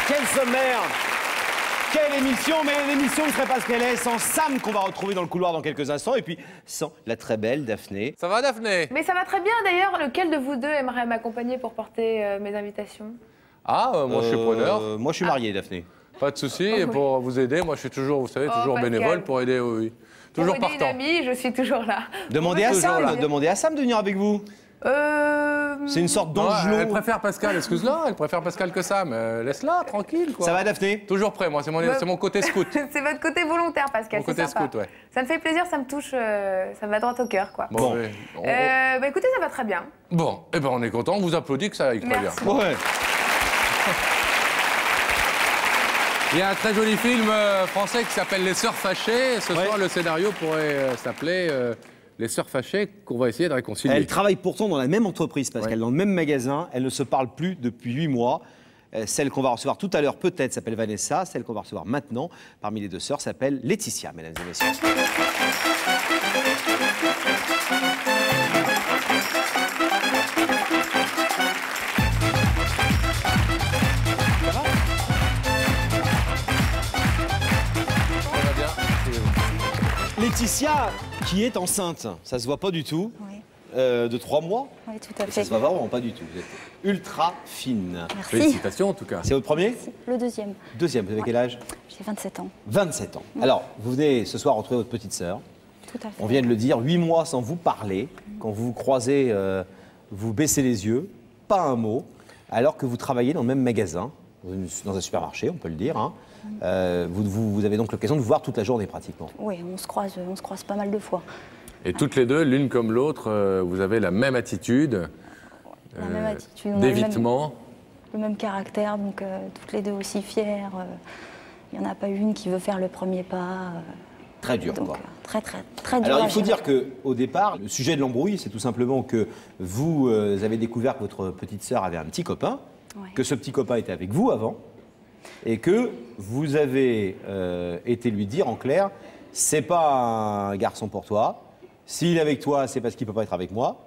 Quel sommaire! Quelle émission! Mais l'émission ne serait pas ce qu'elle est sans Sam qu'on va retrouver dans le couloir dans quelques instants et puis sans la très belle Daphné. Ça va Daphné? Mais ça va très bien d'ailleurs. Lequel de vous deux aimerait m'accompagner pour porter mes invitations? Moi je suis preneur. Moi je suis marié, Daphné. Pas de souci. Et pour vous aider, moi je suis toujours, vous savez, toujours Pascal. bénévole pour aider. Oui. Toujours pour aider partant. une amie, je suis toujours là. Demandez à Sam de venir avec vous. C'est une sorte d'angelot. Elle préfère Pascal, excuse-la, elle préfère Pascal que Sam. Laisse-la, tranquille, quoi. Ça va, Daphné? Toujours prêt, moi, c'est mon côté scout. C'est votre côté volontaire, Pascal. Mon côté scout, ouais. Ça me fait plaisir, ça me touche, ça me va droit au cœur, quoi. Bon. Bah écoutez, ça va très bien. Bon, eh ben on est content, on vous applaudit que ça aille très bien. Ouais. Il y a un très joli film français qui s'appelle Les Sœurs Fâchées. Ce soir, le scénario pourrait s'appeler Les Sœurs Fâchées, qu'on va essayer de réconcilier. Elles travaillent pourtant dans la même entreprise, Pascal, dans le même magasin. Elles ne se parlent plus depuis 8 mois. Celle qu'on va recevoir tout à l'heure, peut-être, s'appelle Vanessa. Celle qu'on va recevoir maintenant, parmi les deux sœurs, s'appelle Laetitia, mesdames et messieurs. Laetitia, qui est enceinte, ça se voit pas du tout, de 3 mois. Oui, tout à fait. Ça se voit vraiment pas du tout. Vous êtes ultra fine. Merci. Félicitations en tout cas. C'est votre premier? Le deuxième. Deuxième, vous avez quel âge? J'ai 27 ans. 27 ans. Alors, vous venez ce soir retrouver votre petite sœur. Tout à fait. On vient de le dire, 8 mois sans vous parler. Quand vous vous croisez, vous baissez les yeux, pas un mot, alors que vous travaillez dans le même magasin, dans un supermarché, on peut le dire. Hein. Vous avez donc l'occasion de vous voir toute la journée pratiquement. Oui, on se croise pas mal de fois. Et toutes les deux, l'une comme l'autre, vous avez la même attitude, La même attitude, on a d'évitement. le même caractère, donc toutes les deux aussi fières. Il n'y en a pas une qui veut faire le premier pas. Très dur, Donc, quoi. très dur. Alors, à il faut gérer. dire qu'au départ, le sujet de l'embrouille, c'est tout simplement que vous avez découvert que votre petite sœur avait un petit copain, que ce petit copain était avec vous avant, et que vous avez été lui dire en clair, c'est pas un garçon pour toi, s'il est avec toi, c'est parce qu'il peut pas être avec moi,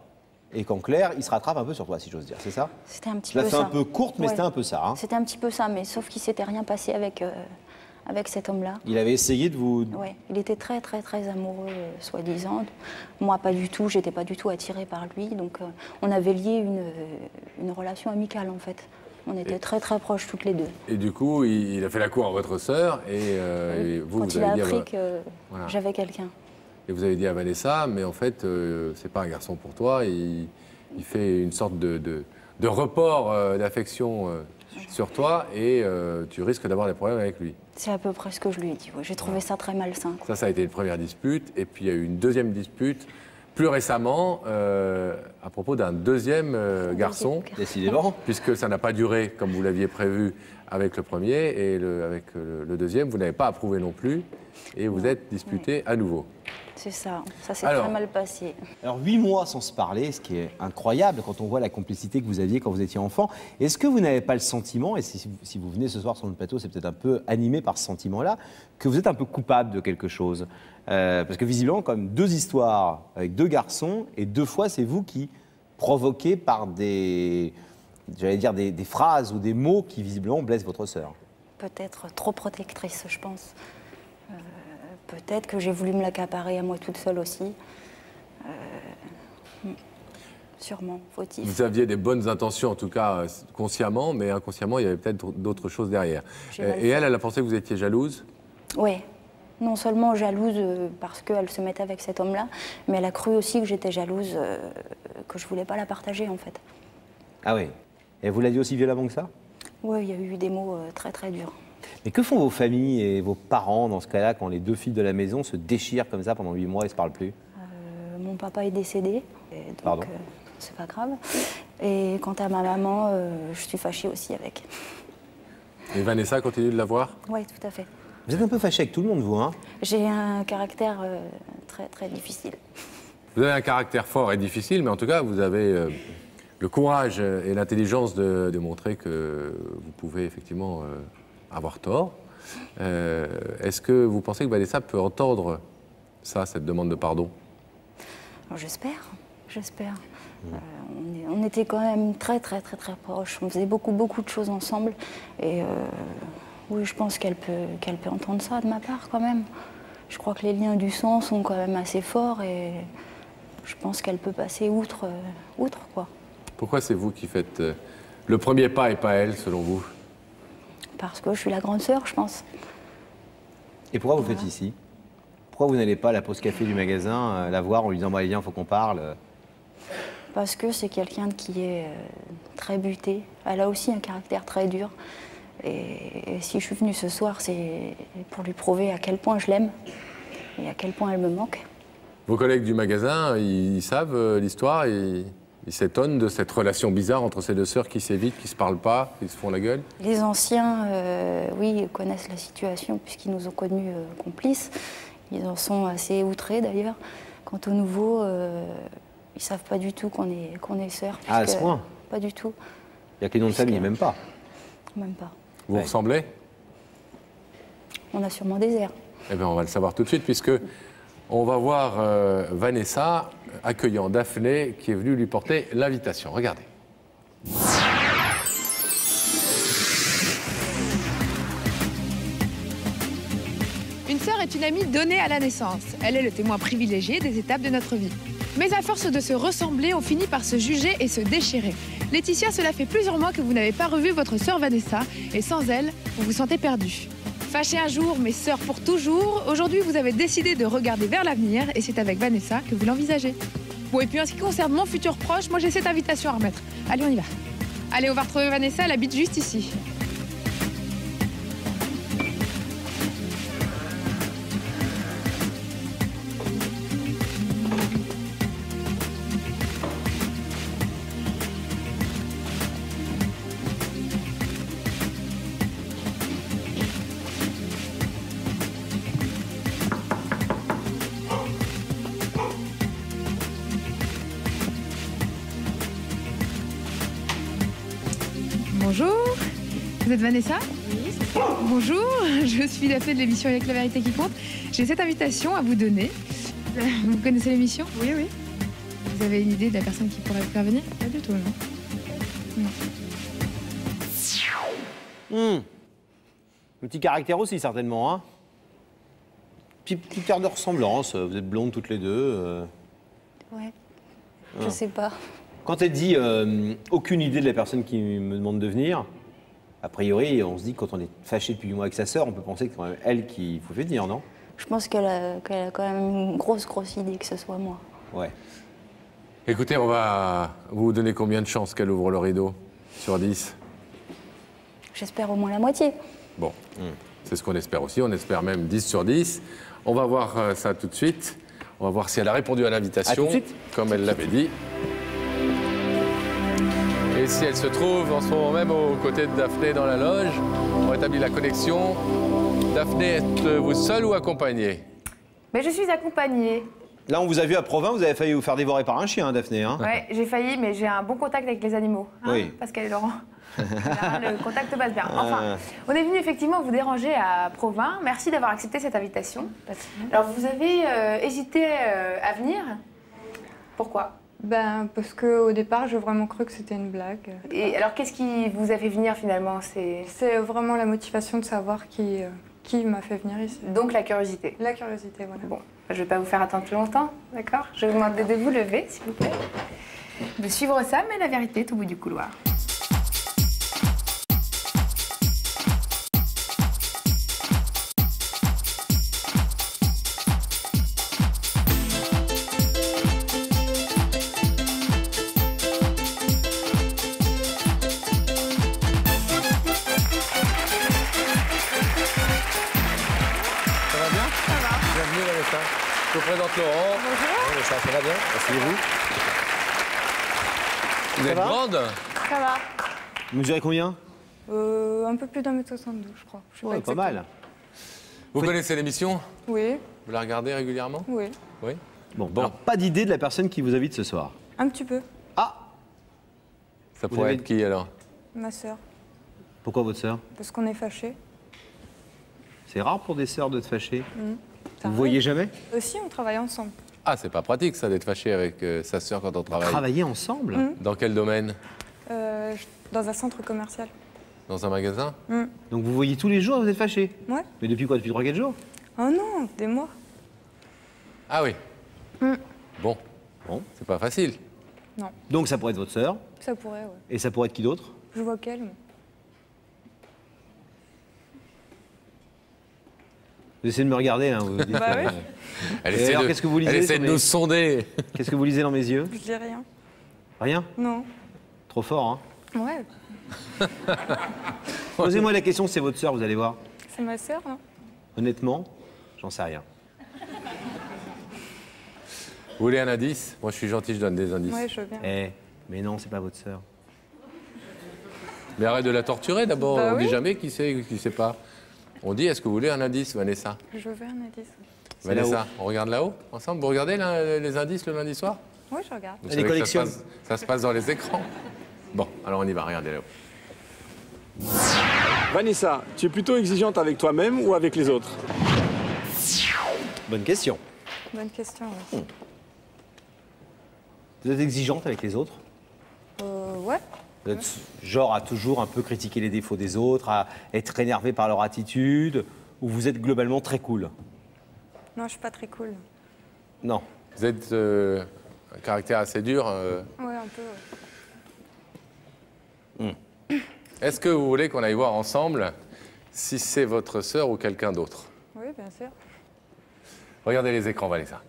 et qu'en clair, il se rattrape un peu sur toi, si j'ose dire, c'est ça? C'était un petit Je la peu fais ça. un peu courte, mais c'était un peu ça. Hein. C'était un petit peu ça, mais sauf qu'il s'était rien passé avec cet homme-là. Il avait essayé de vous... Ouais, il était très amoureux, soi-disant. Moi, pas du tout. J'étais pas du tout attirée par lui. Donc, on avait lié une relation amicale, en fait. On était très proches toutes les deux. Et du coup, il a fait la cour à votre sœur et vous, Quand vous il a avez dit appris que voilà. j'avais quelqu'un. Et vous avez dit à Vanessa, mais en fait, c'est pas un garçon pour toi. Il fait une sorte de report d'affection sur toi et tu risques d'avoir des problèmes avec lui. C'est à peu près ce que je lui ai dit. Ouais. J'ai trouvé ça très malsain. Quoi. Ça a été une première dispute. Et puis, il y a eu une deuxième dispute plus récemment à propos d'un deuxième garçon. Décidément. Puisque ça n'a pas duré comme vous l'aviez prévu avec le premier et avec le deuxième, vous n'avez pas approuvé non plus et vous êtes disputé à nouveau. C'est ça. Ça s'est très mal passé. Alors, 8 mois sans se parler, ce qui est incroyable quand on voit la complicité que vous aviez quand vous étiez enfant. Est-ce que vous n'avez pas le sentiment, et si vous venez ce soir sur le plateau, c'est peut-être un peu animé par ce sentiment-là, que vous êtes un peu coupable de quelque chose? Parce que visiblement, quand même, 2 histoires avec 2 garçons, et 2 fois, c'est vous qui provoquez par des phrases ou des mots qui visiblement blessent votre sœur. Peut-être trop protectrice, je pense. Peut-être que j'ai voulu me l'accaparer à moi toute seule aussi. Sûrement, fautif. Vous aviez des bonnes intentions, en tout cas consciemment, mais inconsciemment, il y avait peut-être d'autres choses derrière. Et elle a pensé que vous étiez jalouse? Oui. Non seulement jalouse parce qu'elle se mettait avec cet homme-là, mais elle a cru aussi que j'étais jalouse, que je ne voulais pas la partager, en fait. Ah oui. Et elle vous l'a dit aussi violemment que ça? Oui, il y a eu des mots très durs. Mais que font vos familles et vos parents dans ce cas-là quand les 2 filles de la maison se déchirent comme ça pendant 8 mois et ne se parlent plus? Mon papa est décédé, et donc Pardon. c'est pas grave. Et quant à ma maman, je suis fâchée aussi avec. Et Vanessa continue de la voir? Oui, tout à fait. Vous êtes un peu fâché avec tout le monde, vous, hein? J'ai un caractère très difficile. Vous avez un caractère fort et difficile, mais en tout cas, vous avez le courage et l'intelligence de montrer que vous pouvez effectivement avoir tort. Est-ce que vous pensez que Vanessa peut entendre ça, cette demande de pardon? J'espère. On était quand même très proches. On faisait beaucoup de choses ensemble. Et oui, je pense qu'elle peut entendre ça de ma part quand même. Je crois que les liens du sang sont quand même assez forts et je pense qu'elle peut passer outre quoi. Pourquoi c'est vous qui faites le premier pas et pas elle, selon vous? Parce que je suis la grande sœur, je pense. Et pourquoi vous faites ici? Pourquoi vous n'allez pas à la pause café du magasin, la voir en lui disant bah, viens, il faut qu'on parle? Parce que c'est quelqu'un qui est très buté. Elle a aussi un caractère très dur. Et si je suis venue ce soir, c'est pour lui prouver à quel point je l'aime et à quel point elle me manque. Vos collègues du magasin, ils savent l'histoire, ils s'étonnent de cette relation bizarre entre ces deux sœurs qui s'évitent, qui ne se parlent pas, qui se font la gueule? Les anciens, oui, connaissent la situation puisqu'ils nous ont connus complices. Ils en sont assez outrés d'ailleurs. Quant aux nouveaux, ils ne savent pas du tout qu'on est sœurs. Ah, à ce point? Pas du tout. Il n'y a que les noms de famille, même pas. Même pas. Vous vous ressemblez? On a sûrement des airs. Eh bien, on va le savoir tout de suite, puisque on va voir Vanessa accueillant Daphné, qui est venue lui porter l'invitation. Regardez. Une sœur est une amie donnée à la naissance. Elle est le témoin privilégié des étapes de notre vie. Mais à force de se ressembler, on finit par se juger et se déchirer. Laetitia, cela fait plusieurs mois que vous n'avez pas revu votre sœur Vanessa, et sans elle, vous vous sentez perdu. Fâchés un jour, mais sœurs pour toujours, aujourd'hui vous avez décidé de regarder vers l'avenir, et c'est avec Vanessa que vous l'envisagez. Bon, et puis en ce qui concerne mon futur proche, moi j'ai cette invitation à remettre. Allez, on y va. Allez, on va retrouver Vanessa, elle habite juste ici. Bonjour, vous êtes Vanessa? Oui. Bonjour, je suis Daphné de l'émission Avec la vérité qui compte. J'ai cette invitation à vous donner. Vous connaissez l'émission? Oui, oui. Vous avez une idée de la personne qui pourrait vous faire venir? Pas du tout, non. Non. Un petit caractère aussi, certainement. Hein, petite air de ressemblance. Vous êtes blondes toutes les deux. Ouais, je sais pas. Quand elle dit aucune idée de la personne qui me demande de venir, a priori, on se dit que quand on est fâché depuis 8 mois avec sa sœur, on peut penser que c'est quand même elle qu'il faut venir, non? Je pense qu'elle a quand même une grosse idée que ce soit moi. Ouais. Écoutez, on va vous donner combien de chances qu'elle ouvre le rideau sur 10? J'espère au moins la moitié. Bon, c'est ce qu'on espère aussi. On espère même 10 sur 10. On va voir ça tout de suite. On va voir si elle a répondu à l'invitation, tout de suite, comme elle l'avait dit. Et si elle se trouve en ce moment même aux côtés de Daphné dans la loge, on rétablit la connexion. Daphné, êtes-vous seule ou accompagnée? Mais je suis accompagnée. Là, on vous a vu à Provins, vous avez failli vous faire dévorer par un chien, Daphné. Hein? Ouais, j'ai failli, mais j'ai un bon contact avec les animaux. Hein, Oui. Pascal et Laurent. Le contact passe bien. Enfin, on est venu effectivement vous déranger à Provins. Merci d'avoir accepté cette invitation. Alors, vous avez hésité à venir. Pourquoi? Ben, parce qu'au départ, j'ai vraiment cru que c'était une blague. Et alors, qu'est-ce qui vous a fait venir finalement? C'est vraiment la motivation de savoir qui m'a fait venir ici. Donc la curiosité. La curiosité, voilà. Bon, je ne vais pas vous faire attendre plus longtemps, d'accord? Je vais vous demander de vous lever, s'il vous plaît. De suivre Sam et la vérité est au bout du couloir. Je vous présente Laurent. Bonjour. Ça va bien? Asseyez-vous. Vous êtes va grande? Ça va. Vous mesurez combien? Un peu plus d'1m72, je crois. Je sais Ouais, pas exactement. mal. Vous connaissez l'émission? Oui, Vous la regardez régulièrement? oui. Oui. Bon, alors, pas d'idée de la personne qui vous invite ce soir. Un petit peu. Ah! Ça Vous pourrait avez- être qui alors? Ma sœur. Pourquoi votre sœur? Parce qu'on est fâchés. C'est rare pour des sœurs de te fâcher. Ça Vous arrive. voyez jamais? Aussi, on travaille ensemble. Ah, c'est pas pratique ça d'être fâché avec sa sœur quand on travaille. Travailler ensemble Dans quel domaine? Dans un centre commercial. Dans un magasin? Donc vous voyez tous les jours, vous êtes fâchés? Ouais. Mais depuis quoi? Depuis 3-4 jours? Oh non, des mois. Ah oui. Bon, Bon. c'est pas facile. Non, Donc ça pourrait être votre sœur, ça pourrait, ouais. et ça pourrait être qui d'autre? Je vois qu'elle, mais... Vous essayez de me regarder, hein, vous dites, Bah oui. Elle Et essaie alors, de, qu'est-ce que vous lisez elle essaie sur de mes- nous sonder. Qu'est-ce que vous lisez dans mes yeux? Je dis rien. Rien? Non. Trop fort, hein? Ouais, Posez-moi la question, c'est votre sœur, vous allez voir. c'est ma sœur, hein. Honnêtement, j'en sais rien. Vous voulez un indice? Moi, je suis gentil, je donne des indices. Ouais, je veux bien. Mais non, c'est pas votre sœur. Mais arrête de la torturer d'abord. Bah On dit oui. jamais qui sait ou qui sait pas. On dit, est-ce que vous voulez un indice, Vanessa? Je veux un indice. C'est Vanessa, là-haut. on regarde là-haut ensemble? Vous regardez là, les indices le lundi soir? Ouais, je regarde. Vous Elle savez les que collectionne. ça se passe dans les écrans. Bon, alors on y va, regardez là-haut. Vanessa, tu es plutôt exigeante avec toi-même ou avec les autres? Bonne question. Bonne question, ouais. Vous êtes exigeante avec les autres? Ouais. Vous êtes genre à toujours un peu critiquer les défauts des autres, à être énervé par leur attitude, ou vous êtes globalement très cool? Non, je suis pas très cool. Non. Vous êtes un caractère assez dur. Ouais, un peu, ouais. Est-ce que vous voulez qu'on aille voir ensemble si c'est votre sœur ou quelqu'un d'autre? Oui, bien sûr. Regardez les écrans, Vanessa.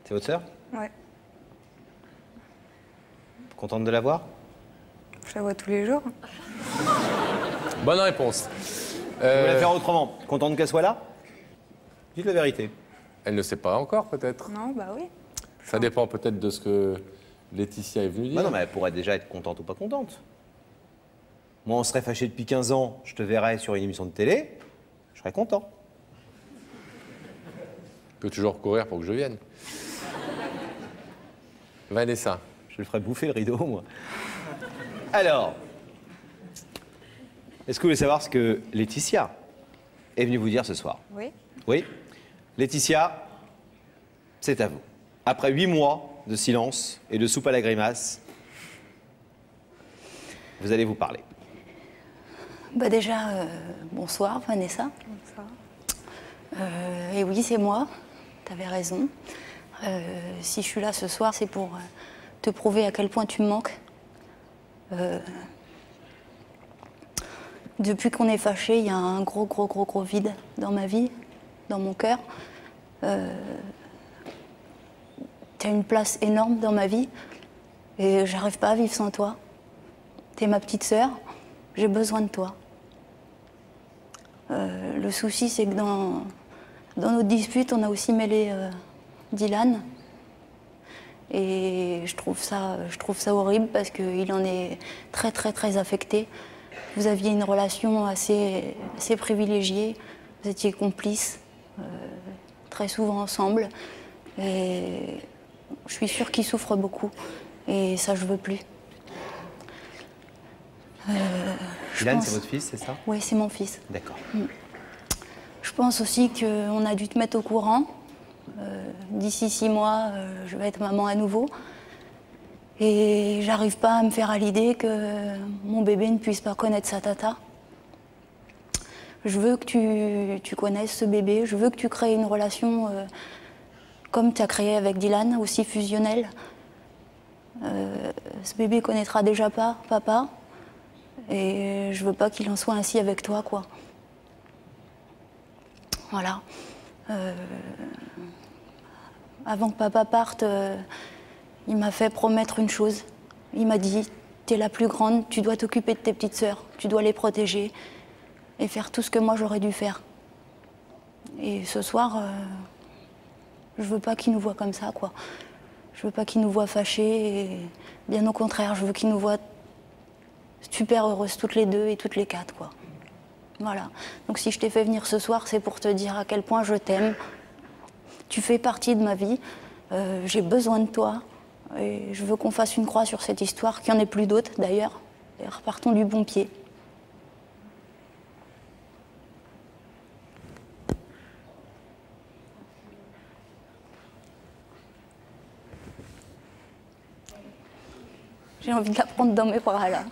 C'est votre sœur? Ouais. Contente de la voir? Je la vois tous les jours. Bonne réponse. Vous voulez la faire autrement? Contente qu'elle soit là? Dites la vérité. Elle ne sait pas encore, peut-être. Non, bah oui. Ça dépend peut-être de ce que Laetitia est venue dire. Bah non, mais elle pourrait déjà être contente ou pas contente. Moi, on serait fâché depuis 15 ans, je te verrais sur une émission de télé, je serais content. Je peux toujours courir pour que je vienne. Vanessa. Je le ferais bouffer le rideau, moi. Alors, est-ce que vous voulez savoir ce que Laetitia est venue vous dire ce soir? Oui. Oui? Laetitia, c'est à vous. Après 8 mois de silence et de soupe à la grimace, vous allez vous parler. Bah déjà, bonsoir Vanessa. Bonsoir. Et oui, c'est moi, t'avais raison. Si je suis là ce soir, c'est pour te prouver à quel point tu me manques. Depuis qu'on est fâchés, il y a un gros vide dans ma vie, dans mon cœur. T'as une place énorme dans ma vie et j'arrive pas à vivre sans toi. T'es ma petite sœur, j'ai besoin de toi. Le souci, c'est que dans notre dispute, on a aussi mêlé Dylan. Et je trouve ça horrible parce qu'il en est très affecté. Vous aviez une relation assez privilégiée, vous étiez complices, très souvent ensemble. Et je suis sûre qu'il souffre beaucoup. Et ça, je veux plus. Dylan, c'est votre fils, c'est ça? Oui, c'est mon fils. D'accord. Je pense aussi qu'on a dû te mettre au courant. D'ici 6 mois, je vais être maman à nouveau. Et j'arrive pas à me faire à l'idée que mon bébé ne puisse pas connaître sa tata. Je veux que tu connaisses ce bébé. Je veux que tu crées une relation comme tu as créé avec Dylan, aussi fusionnelle. Ce bébé connaîtra déjà pas papa. Et je veux pas qu'il en soit ainsi avec toi, quoi. Voilà. Avant que papa parte, il m'a fait promettre une chose. Il m'a dit, t'es la plus grande, tu dois t'occuper de tes petites sœurs, tu dois les protéger et faire tout ce que moi j'aurais dû faire. Et ce soir, je veux pas qu'il nous voit comme ça, quoi. Je veux pas qu'il nous voit fâchés, et bien au contraire, je veux qu'il nous voit super heureuses toutes les deux et toutes les quatre, quoi. Voilà. Donc si je t'ai fait venir ce soir, c'est pour te dire à quel point je t'aime. Tu fais partie de ma vie. J'ai besoin de toi. Et je veux qu'on fasse une croix sur cette histoire, qu'il n'y en ait plus d'autres d'ailleurs. Et repartons du bon pied. J'ai envie de la prendre dans mes bras, là.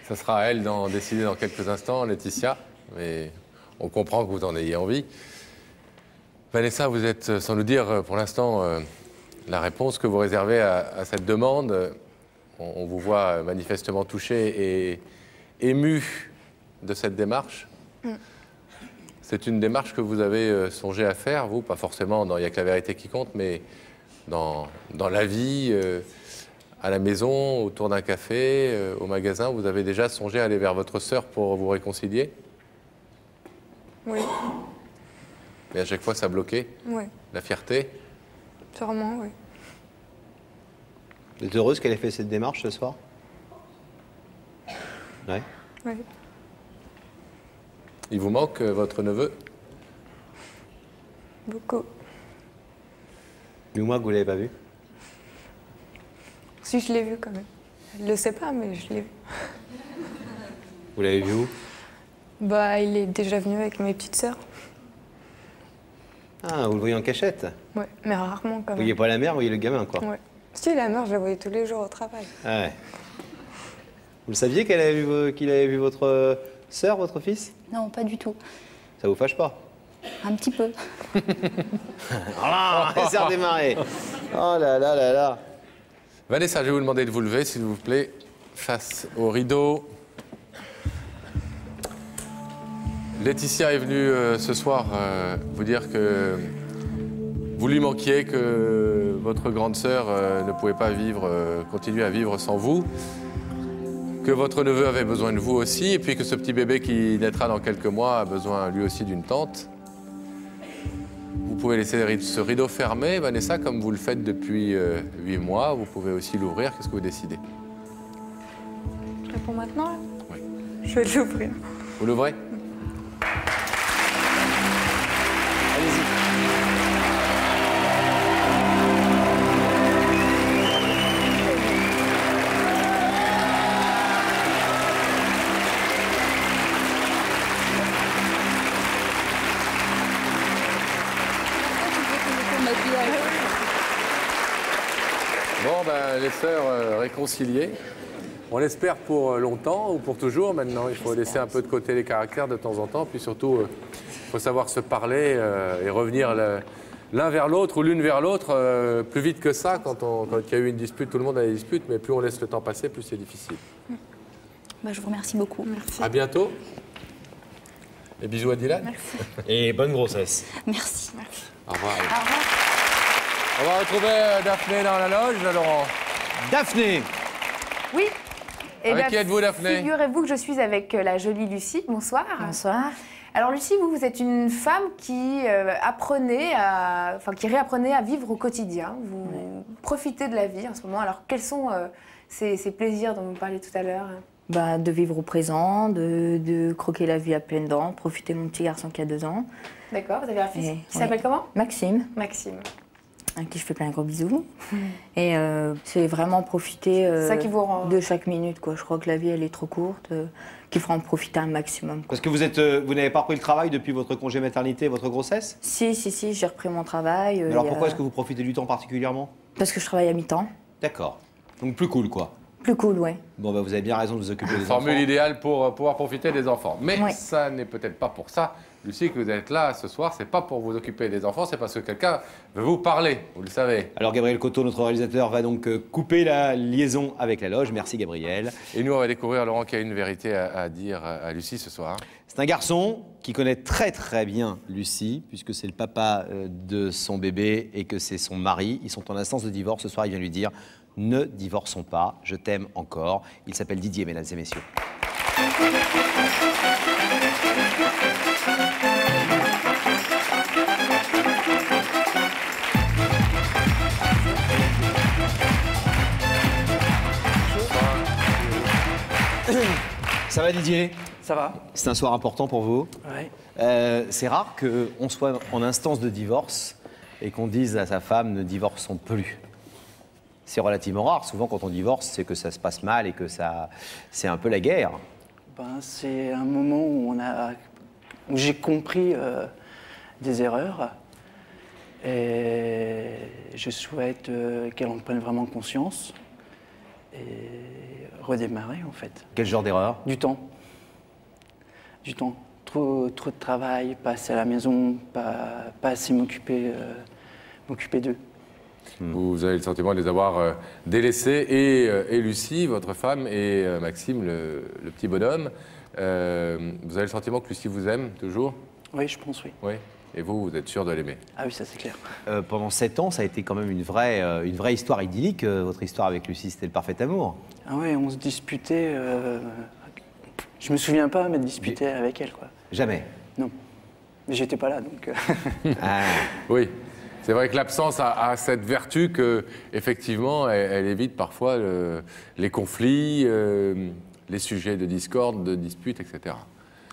Ça sera à elle d'en décider dans quelques instants, Laetitia, mais on comprend que vous en ayez envie. Vanessa, vous êtes, sans nous dire pour l'instant la réponse que vous réservez à cette demande. On vous voit manifestement touché et ému de cette démarche. C'est une démarche que vous avez songé à faire, vous, pas forcément dans Il n'y a que la vérité qui compte, mais dans la vie, à la maison, autour d'un café, au magasin. Vous avez déjà songé à aller vers votre sœur pour vous réconcilier? Oui, Mais à chaque fois, ça bloquait? oui, La fierté? sûrement, oui. Vous êtes heureuse qu'elle ait fait cette démarche ce soir? Ouais. Oui. Il vous manque votre neveu? Beaucoup. Dis-moi que vous ne l'avez pas vu. Si je l'ai vu quand même. Elle ne le sait pas, mais je l'ai vu. Vous l'avez vu où? Bah, il est déjà venu avec mes petites sœurs. Ah, vous le voyez en cachette. Ouais, mais rarement quand Vous même. voyez pas la mère, vous voyez le gamin, quoi. Ouais. Si, la mère, je la voyais tous les jours au travail. Ah ouais. Vous le saviez qu'il avait vu votre sœur, votre fils? Non, pas du tout. Ça vous fâche pas? Un petit peu. Ah, elle s'est redémarrée. Oh là là là là. Vanessa, je vais vous demander de vous lever, s'il vous plaît, face au rideau. Laetitia est venue ce soir vous dire que vous lui manquiez, que votre grande sœur ne pouvait pas continuer à vivre sans vous, que votre neveu avait besoin de vous aussi, et puis que ce petit bébé qui naîtra dans quelques mois a besoin lui aussi d'une tante. Vous pouvez laisser ce rideau fermé, Vanessa, comme vous le faites depuis 8 mois. Vous pouvez aussi l'ouvrir. Qu'est-ce que vous décidez? Je réponds maintenant, là? Oui. Je vais l'ouvrir. Vous l'ouvrez? Allez-y. Bon, ben, les sœurs réconciliées. On l'espère pour longtemps ou pour toujours. Maintenant, il faut laisser un peu de côté les caractères de temps en temps. Puis surtout, il faut savoir se parler et revenir l'un vers l'autre ou l'une vers l'autre plus vite que ça. Quand il y a eu une dispute, tout le monde a des disputes. Mais plus on laisse le temps passer, plus c'est difficile. Bah, je vous remercie beaucoup. Merci. À bientôt. Et bisous à Dylan. Merci. Et bonne grossesse. Merci. Au revoir. On va retrouver Daphné dans la loge, Laurent. Daphné. Oui. Eh Avec bien, qui êtes-vous, Daphné? Figurez-vous que je suis avec la jolie Lucie. Bonsoir. Bonsoir. Alors Lucie, vous êtes une femme qui qui réapprenait à vivre au quotidien. Vous profitez de la vie en ce moment. Alors quels sont ces plaisirs dont vous parliez tout à l'heure? Bah, de vivre au présent, de croquer la vie à pleines dents, profiter de mon petit garçon qui a 2 ans. D'accord, vous avez un fils Et- qui s'appelle comment? Maxime, Maxime. à qui je fais plein de gros bisous. Et c'est vraiment profiter Ça qui vous rend- de chaque minute, quoi. Je crois que la vie, elle est trop courte, qu'il faut en profiter un maximum, quoi. Parce que vous n'avez pas repris le travail depuis votre congé maternité et votre grossesse? Si, j'ai repris mon travail. Alors pourquoi est-ce que vous profitez du temps particulièrement? Parce que je travaille à mi-temps. D'accord. Donc plus cool, quoi. Plus cool, ouais. Bon, bah, vous avez bien raison de vous occuper des Formule enfants. idéale pour pouvoir profiter des enfants. Mais Ouais. ça n'est peut-être pas pour ça, Lucie, que vous êtes là ce soir. C'est pas pour vous occuper des enfants, c'est parce que quelqu'un veut vous parler, vous le savez. Alors Gabriel Coteau, notre réalisateur, va donc couper la liaison avec la loge. Merci Gabriel. Et nous, on va découvrir, Laurent, qu'il y a une vérité à dire à Lucie ce soir. C'est un garçon qui connaît très très bien Lucie, puisque c'est le papa de son bébé et que c'est son mari. Ils sont en instance de divorce. Ce soir, il vient lui dire « Ne divorçons pas, je t'aime encore ». Il s'appelle Didier, mesdames et messieurs. Ça va Didier? Ça va? C'est un soir important pour vous? Ouais. C'est rare qu'on soit en instance de divorce et qu'on dise à sa femme ne divorçons plus. C'est relativement rare. Souvent, quand on divorce, c'est que ça se passe mal et que c'est un peu la guerre. C'est un moment où j'ai compris des erreurs et je souhaite qu'elle en prenne vraiment conscience et redémarrer en fait. Quel genre d'erreur? Du temps. Du temps. Trop de travail, pas assez à la maison, pas assez m'occuper d'eux. Vous avez le sentiment de les avoir délaissés, et Lucie, votre femme, et Maxime, le petit bonhomme. Vous avez le sentiment que Lucie vous aime toujours? Oui, je pense, oui. Oui. Et vous êtes sûr de l'aimer? Ah oui, ça c'est clair. Pendant 7 ans, ça a été quand même une vraie histoire idyllique. Votre histoire avec Lucie, c'était le parfait amour. Ah oui, on se disputait. Je me souviens pas m'être disputé avec elle, quoi. Jamais? Non. J'étais pas là, donc. Ah. Oui. C'est vrai que l'absence a cette vertu que, effectivement, elle évite parfois les conflits, les sujets de discorde, de disputes, etc.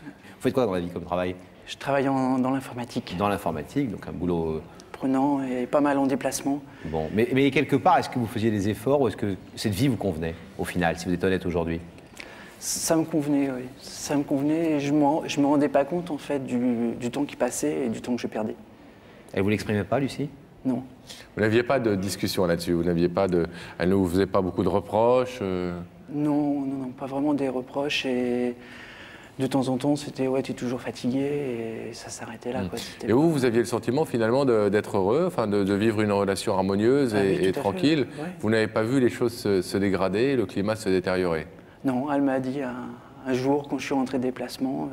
Vous faites quoi dans la vie comme travail? Je travaille dans l'informatique. Dans l'informatique, donc un boulot... Prenant et pas mal en déplacement. Bon, mais quelque part, est-ce que vous faisiez des efforts ou est-ce que cette vie vous convenait, au final, si vous êtes honnête aujourd'hui? Ça me convenait, oui. Ça me convenait et je me rendais pas compte, en fait, du temps qui passait et du temps que je perdais. Elle vous l'exprimait pas, Lucie? Non. Vous n'aviez pas de discussion là-dessus? Vous n'aviez pas de... Elle ne vous faisait pas beaucoup de reproches? Non, pas vraiment des reproches. Et de temps en temps, c'était « ouais, tu es toujours fatigué » et ça s'arrêtait là. Quoi. Et vous aviez le sentiment finalement d'être heureux, enfin de vivre une relation harmonieuse et tranquille. Ouais. Vous n'avez pas vu les choses se dégrader, le climat se détériorer? Non, elle m'a dit un jour, quand je suis rentré de déplacement,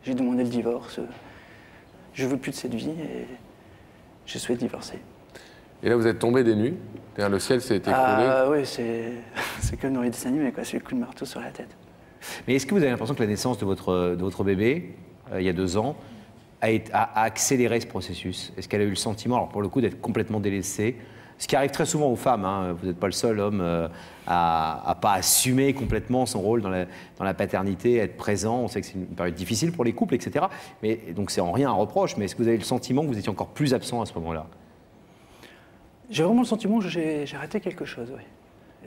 j'ai demandé le divorce. Je veux plus de cette vie et je souhaite divorcer. Et là, vous êtes tombé des nues? C'est-à-dire le ciel s'est écroulé? Ah oui, c'est comme dans les dessins animés, quoi. C'est le coup de marteau sur la tête. Mais est-ce que vous avez l'impression que la naissance de votre bébé, il y a 2 ans, a accéléré ce processus? Est-ce qu'elle a eu le sentiment, alors pour le coup, d'être complètement délaissée? Ce qui arrive très souvent aux femmes, hein. Vous n'êtes pas le seul homme à pas assumer complètement son rôle dans la paternité, être présent. On sait que c'est une période difficile pour les couples, etc. Mais, donc c'est en rien un reproche, mais est-ce que vous avez le sentiment que vous étiez encore plus absent à ce moment-là? J'ai vraiment le sentiment que j'ai raté quelque chose, oui.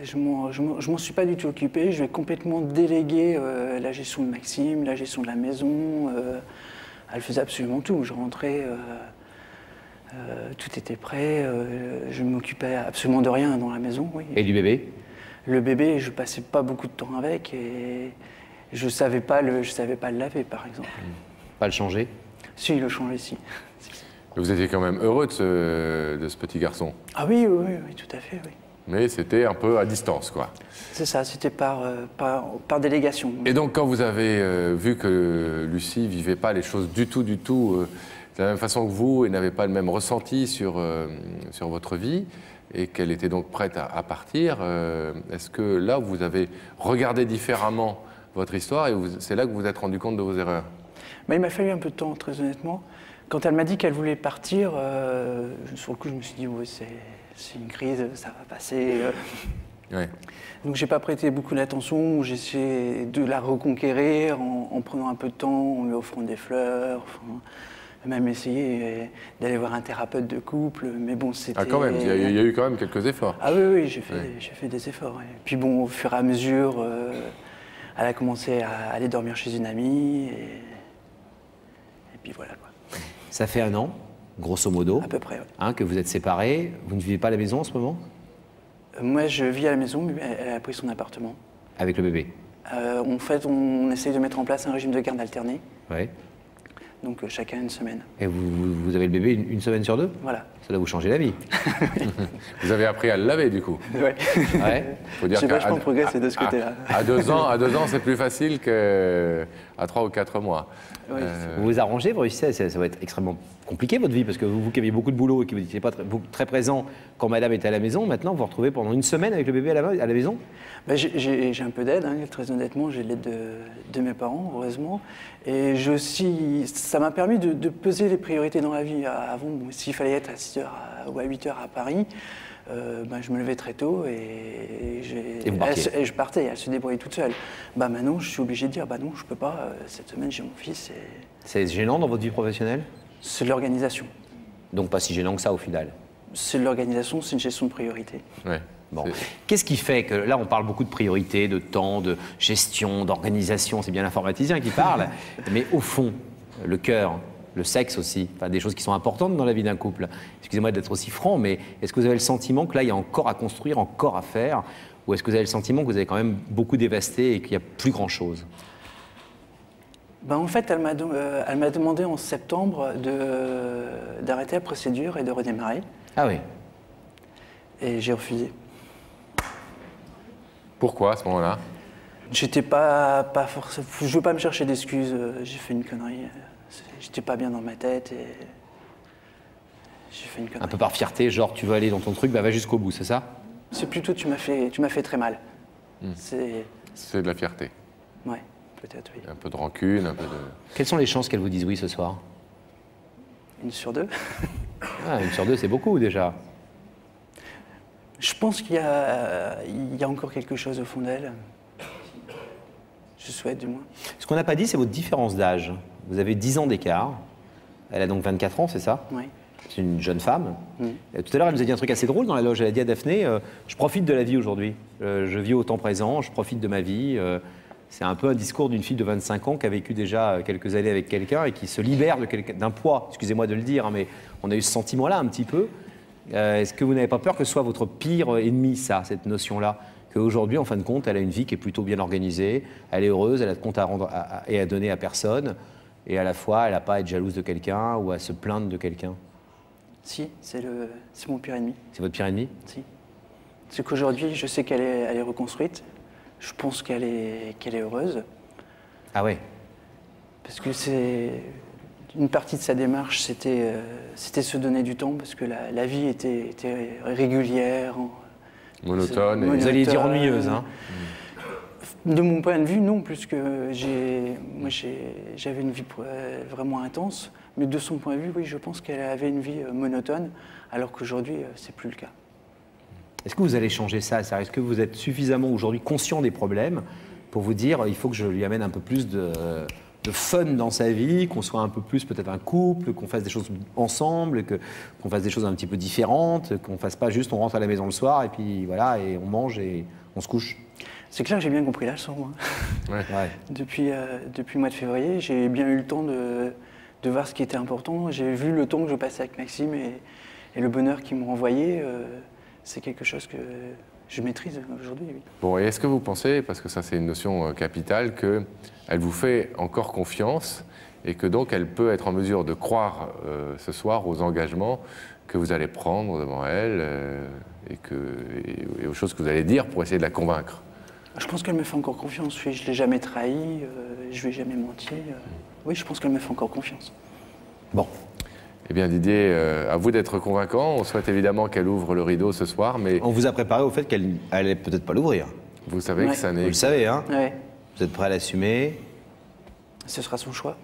Je m'en suis pas du tout occupé, je vais complètement déléguer la gestion de Maxime, la gestion de la maison. Elle faisait absolument tout. Je rentrais, tout était prêt, je ne m'occupais absolument de rien dans la maison. Oui. Et du bébé? Le bébé, je passais pas beaucoup de temps avec et je savais pas le laver, par exemple. Pas le changer? Si, le changer, si. Vous étiez quand même heureux de ce petit garçon? Ah oui, tout à fait, oui. Mais c'était un peu à distance, quoi. C'est ça, c'était par délégation. Et donc, quand vous avez vu que Lucie vivait pas les choses du tout de la même façon que vous et n'avait pas le même ressenti sur votre vie, et qu'elle était donc prête à partir, est-ce que là, vous avez regardé différemment votre histoire et c'est là que vous vous êtes rendu compte de vos erreurs? Mais il m'a fallu un peu de temps, très honnêtement. Quand elle m'a dit qu'elle voulait partir, sur le coup, je me suis dit, ouais, c'est une crise, ça va passer. Ouais. Donc, j'ai pas prêté beaucoup d'attention. J'ai essayé de la reconquérir en prenant un peu de temps, en lui offrant des fleurs. Enfin, même essayé d'aller voir un thérapeute de couple. Mais bon, c'était. Ah, quand même, il y a eu quand même quelques efforts. Ah oui, j'ai fait des efforts. Ouais. Puis bon, au fur et à mesure, elle a commencé à aller dormir chez une amie. Et puis voilà, quoi. Ça fait 1 an, grosso modo, à peu près, ouais. Hein, que vous êtes séparés. Vous ne vivez pas à la maison en ce moment? Moi, je vis à la maison, mais elle a pris son appartement. Avec le bébé? En fait, on essaye de mettre en place un régime de garde alterné. Ouais. Donc chacun 1 semaine. Et vous avez le bébé une semaine sur 2? Voilà. Ça doit vous changer la vie. Vous avez appris à le laver, du coup? Ouais. Ouais. Faut dire J'ai vachement progressé de ce côté-là. À 2 ans, c'est plus facile qu'à 3 ou 4 mois. Oui. Vous vous arrangez, vous réussissez, ça va être extrêmement compliqué votre vie, parce que vous qui aviez beaucoup de boulot et qui n'étiez pas très présent quand madame était à la maison, maintenant vous vous retrouvez pendant 1 semaine avec le bébé à la maison? Ben, j'ai un peu d'aide, hein, très honnêtement, j'ai l'aide de mes parents, heureusement. Et ça m'a permis de peser les priorités dans la vie. Avant, bon, s'il fallait être à 6h ou à 8h à Paris, je me levais très tôt et Et vous partiez. je partais, elle se débrouillait toute seule. Maintenant, je suis obligé de dire, non, je peux pas, cette semaine j'ai mon fils et C'est gênant dans votre vie professionnelle? c'est de l'organisation. Donc pas si gênant que ça au final. C'est de l'organisation, c'est une gestion de priorité. Ouais. Bon. C'est- Qu'est-ce qui fait que, là on parle beaucoup de priorité, de temps, de gestion, d'organisation, c'est bien l'informaticien qui parle, mais au fond, le cœur, le sexe aussi, enfin, des choses qui sont importantes dans la vie d'un couple. Excusez-moi d'être aussi franc, mais est-ce que vous avez le sentiment que là il y a encore à construire, encore à faire, ou est-ce que vous avez le sentiment que vous avez quand même beaucoup dévasté et qu'il n'y a plus grand-chose? En fait, elle m'a demandé en septembre d'arrêter la procédure et de redémarrer. Ah oui. Et j'ai refusé. Pourquoi à ce moment-là? J'étais pas forcément. Je veux pas me chercher d'excuses. J'ai fait une connerie. J'étais pas bien dans ma tête et j'ai fait une connerie. Un peu par fierté, genre tu veux aller dans ton truc, va jusqu'au bout, c'est ça? C'est plutôt tu m'as fait très mal. C'est C'est de la fierté. ouais, peut-être oui. Un peu de rancune, un peu de... Quelles sont les chances qu'elle vous dise oui ce soir? 1 sur 2. Ah, 1 sur 2, c'est beaucoup déjà. Je pense qu'il y a encore quelque chose au fond d'elle. Je souhaite du moins. Ce qu'on n'a pas dit, c'est votre différence d'âge. Vous avez 10 ans d'écart. Elle a donc 24 ans, c'est ça? Oui. C'est une jeune femme. Et tout à l'heure, elle nous a dit un truc assez drôle dans la loge. Elle a dit à Daphné, je profite de la vie aujourd'hui. Je vis au temps présent, je profite de ma vie. C'est un peu un discours d'une fille de 25 ans qui a vécu déjà quelques années avec quelqu'un et qui se libère d'un poids. Excusez-moi de le dire, hein, mais on a eu ce sentiment-là un petit peu. Est-ce que vous n'avez pas peur que ce soit votre pire ennemi, ça, cette notion-là? Qu'aujourd'hui, en fin de compte, elle a une vie qui est plutôt bien organisée, elle est heureuse, elle a de compte à rendre et à donner à personne, et à la fois, elle n'a pas à être jalouse de quelqu'un ou à se plaindre de quelqu'un. Si, c'est mon pire ennemi. C'est votre pire ennemi? Si. C'est qu'aujourd'hui, je sais qu'elle est reconstruite. Je pense qu'elle est heureuse. Ah ouais. Parce que c'est une partie de sa démarche, c'était se donner du temps parce que la vie était régulière, monotone. Vous alliez dire ennuyeuse, hein? De mon point de vue, non, puisque j'avais une vie vraiment intense. Mais de son point de vue, oui, je pense qu'elle avait une vie monotone, alors qu'aujourd'hui, c'est plus le cas. Est-ce que vous allez changer ça? Est-ce que vous êtes suffisamment aujourd'hui conscient des problèmes pour vous dire il faut que je lui amène un peu plus de fun dans sa vie, qu'on soit un peu plus peut-être un couple, qu'on fasse des choses ensemble, qu'on fasse des choses un petit peu différentes, qu'on fasse pas juste on rentre à la maison le soir et puis voilà, et on mange et on se couche? C'est clair que j'ai bien compris la leçon. Moi. Ouais. Ouais. Depuis le mois de février, j'ai bien eu le temps de voir ce qui était important. J'ai vu le temps que je passais avec Maxime et le bonheur qu'ils m'ont renvoyé. C'est quelque chose que je maîtrise aujourd'hui. Oui. Bon, et est-ce que vous pensez, parce que ça c'est une notion capitale, qu'elle vous fait encore confiance et que donc elle peut être en mesure de croire ce soir aux engagements que vous allez prendre devant elle et aux choses que vous allez dire pour essayer de la convaincre? Je pense qu'elle me fait encore confiance. Je ne l'ai jamais trahi, je ne lui ai jamais menti. Oui, je pense qu'elle me fait encore confiance. Bon. Eh bien Didier, à vous d'être convaincant. On souhaite évidemment qu'elle ouvre le rideau ce soir, mais On vous a préparé au fait qu'elle allait peut-être pas l'ouvrir. vous savez Ouais. que ça Vous n'est... le savez, hein? Ouais, Vous êtes prêt à l'assumer? ce sera son choix.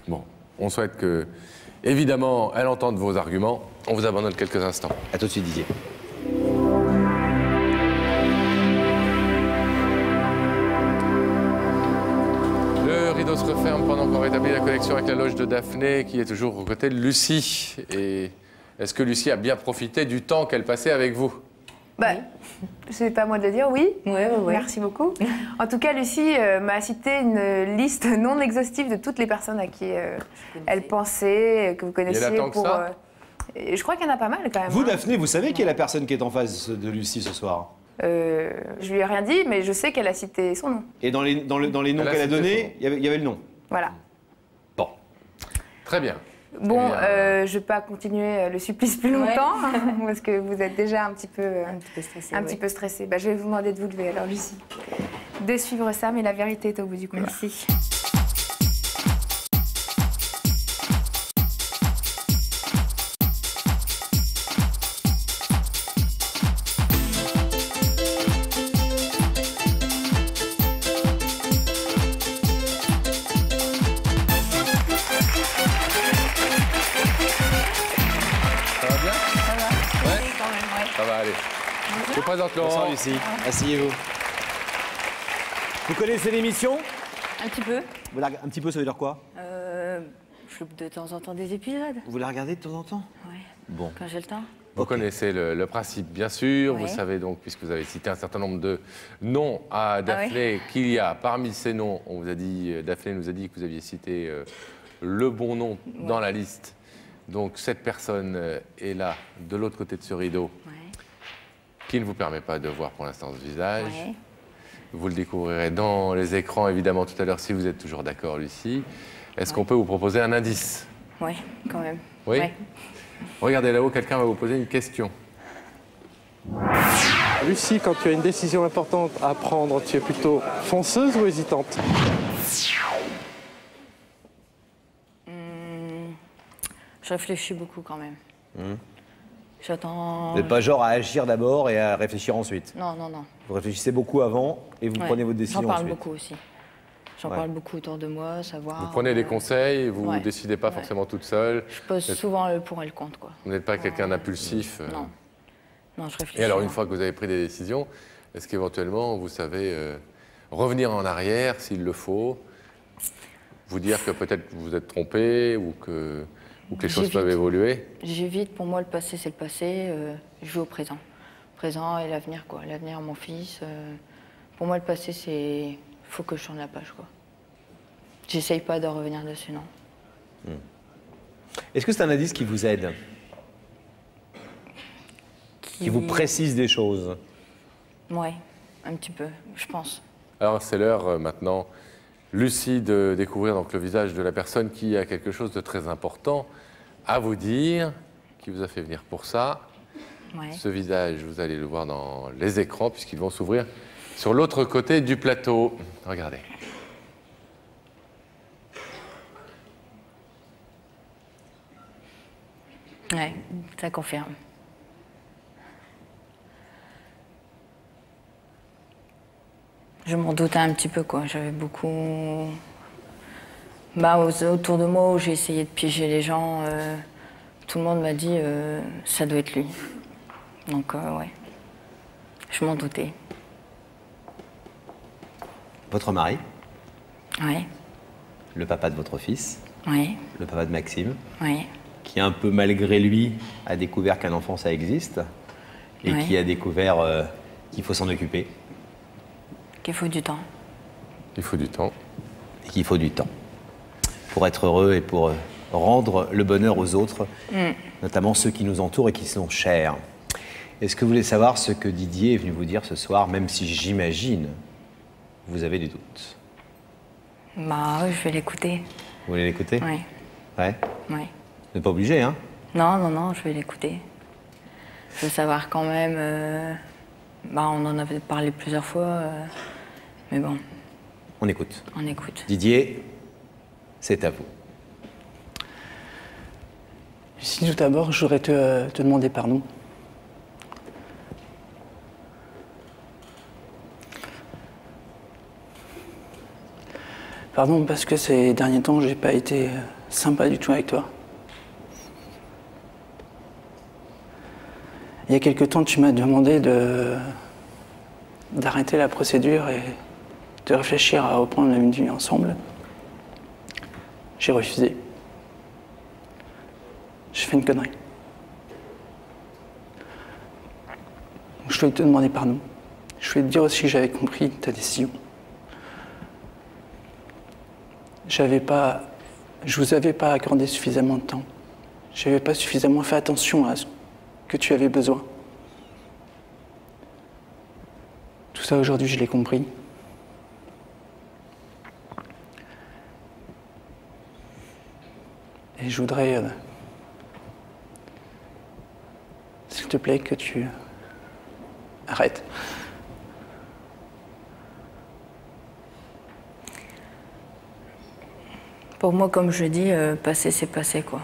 Bon, on souhaite que, évidemment, elle entende vos arguments. On vous abandonne quelques instants. À tout de suite, Didier. Le rideau se referme pendant qu'on rétablit la connexion avec la loge de Daphné, qui est toujours aux côtés de Lucie. Et est-ce que Lucie a bien profité du temps qu'elle passait avec vous? C'est pas à moi de le dire, oui. Ouais. Merci beaucoup. En tout cas, Lucie m'a cité une liste non exhaustive de toutes les personnes à qui elle pensait, que vous connaissiez. tant que ça je crois qu'il y en a pas mal quand même. Vous, hein. Daphné, vous savez qui est la personne qui est en face de Lucie ce soir? Je lui ai rien dit, mais je sais qu'elle a cité son nom. Et dans les noms Elle a qu'elle a cité donnés, il y avait le nom. Voilà. Bon. Très bien. Bon, Eh bien, je vais pas continuer le supplice plus longtemps, parce que vous êtes déjà un petit peu stressé. Je vais vous demander de vous lever alors, Lucie. De suivre ça, mais la vérité est au bout du couloir. Merci. Ça va bien? Ouais. Je vous présente Bonsoir Laurent. Lucie, asseyez-vous. Vous connaissez l'émission? Un petit peu. Un petit peu, ça veut dire quoi? Je loupe de temps en temps des épisodes. Vous la regardez de temps en temps? Ouais. Bon. Quand j'ai le temps. Vous connaissez le principe, bien sûr. Oui. Vous savez donc, puisque vous avez cité un certain nombre de noms à Daphné, qu'il y a parmi ces noms, on vous a dit, Daphné nous a dit que vous aviez cité le bon nom dans la liste. Donc cette personne est là, de l'autre côté de ce rideau, qui ne vous permet pas de voir pour l'instant ce visage. Ouais. Vous le découvrirez dans les écrans, évidemment, tout à l'heure, si vous êtes toujours d'accord, Lucie. Est-ce qu'on peut vous proposer un indice? Oui, quand même. Oui. Ouais. Regardez là-haut, quelqu'un va vous poser une question. Lucie, quand tu as une décision importante à prendre, tu es plutôt fonceuse ou hésitante? Je réfléchis beaucoup quand même. J'attends. Vous n'êtes pas genre à agir d'abord et à réfléchir ensuite. Non, non, non. Vous réfléchissez beaucoup avant et vous Ouais. prenez votre décision J'en parle ensuite. beaucoup aussi. J'en Ouais. parle beaucoup autour de moi, savoir. Vous prenez des conseils, vous ne ouais. décidez pas Ouais. forcément toute seule. Je pose souvent le pour et le contre, quoi. Vous n'êtes pas quelqu'un d'impulsif. Non. Non, je réfléchis. Et alors, une fois que vous avez pris des décisions, est-ce qu'éventuellement, vous savez revenir en arrière s'il le faut, vous dire que peut-être vous vous êtes trompé ou que les choses J'évite. peuvent évoluer? J'évite, pour moi, le passé, c'est le passé. Je vis au présent. Présent et l'avenir, quoi. L'avenir, mon fils. Pour moi, le passé, c'est. Faut que je tourne la page, quoi. J'essaye pas de revenir dessus, non. Est-ce que c'est un indice qui vous aide? Qui vous précise des choses? Ouais, un petit peu, je pense. Alors, c'est l'heure maintenant, Lucie, de découvrir donc, le visage de la personne qui a quelque chose de très important à vous dire, qui vous a fait venir pour ça. Ouais. Ce visage, vous allez le voir dans les écrans, puisqu'ils vont s'ouvrir sur l'autre côté du plateau. Regardez. Ouais, ça confirme. Je m'en doutais un petit peu, quoi. J'avais beaucoup. Autour de moi, où j'ai essayé de piéger les gens, tout le monde m'a dit ça doit être lui. Donc, ouais. Je m'en doutais. Votre mari, Ouais, le papa de votre fils, ouais, le papa de Maxime, ouais. qui un peu malgré lui a découvert qu'un enfant ça existe et Ouais. qui a découvert qu'il faut s'en occuper Qu'il faut du temps. Il faut du temps. et qu'il faut du temps pour être heureux et pour rendre le bonheur aux autres, notamment ceux qui nous entourent et qui sont chers. Est-ce que vous voulez savoir ce que Didier est venu vous dire ce soir, même si j'imagine vous avez des doutes? Bah, ouais, je vais l'écouter. Vous voulez l'écouter? Ouais, Ouais. ouais. Vous n'êtes pas obligé, hein? Non, non, non, je vais l'écouter. Je veux savoir quand même. On en avait parlé plusieurs fois, mais bon, On écoute. on écoute. Didier, c'est à vous. Lucie, tout d'abord, je voudrais te demander pardon. Pardon parce que ces derniers temps, j'ai pas été sympa du tout avec toi. Il y a quelque temps, tu m'as demandé d'arrêter la procédure et de réfléchir à reprendre une vie ensemble. J'ai refusé. J'ai fait une connerie. Donc, je voulais te demander pardon. Je voulais te dire aussi que j'avais compris ta décision. Je vous avais pas accordé suffisamment de temps. Je n'avais pas suffisamment fait attention à ce que tu avais besoin. Tout ça aujourd'hui, je l'ai compris. Et je voudrais, s'il te plaît, que tu arrêtes. Pour moi, comme je dis, passé, c'est passé, quoi.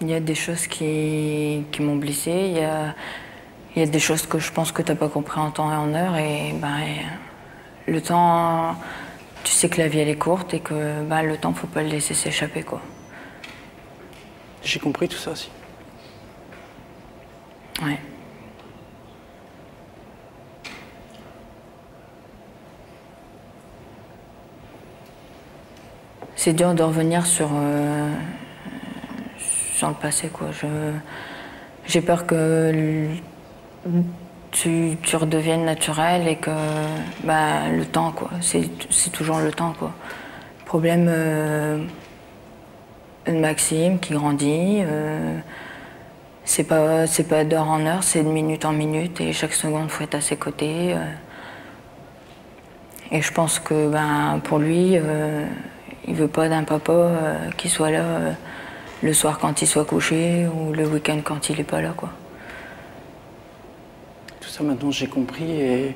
Il y a des choses qui m'ont blessée, il y a des choses que je pense que tu n'as pas compris en temps et en heure, et le temps, tu sais que la vie, elle est courte, et que le temps, faut pas le laisser s'échapper, quoi. J'ai compris tout ça aussi. Ouais. C'est dur de revenir sur le passé, quoi. J'ai peur que tu redeviennes naturel et que le temps, quoi. C'est toujours le temps, quoi. Problème de Maxime qui grandit. C'est pas d'heure en heure, c'est de minute en minute et chaque seconde, il faut être à ses côtés. Et je pense que pour lui, il veut pas d'un papa qui soit là le soir quand il soit couché ou le week-end quand il est pas là, quoi. Tout ça maintenant j'ai compris et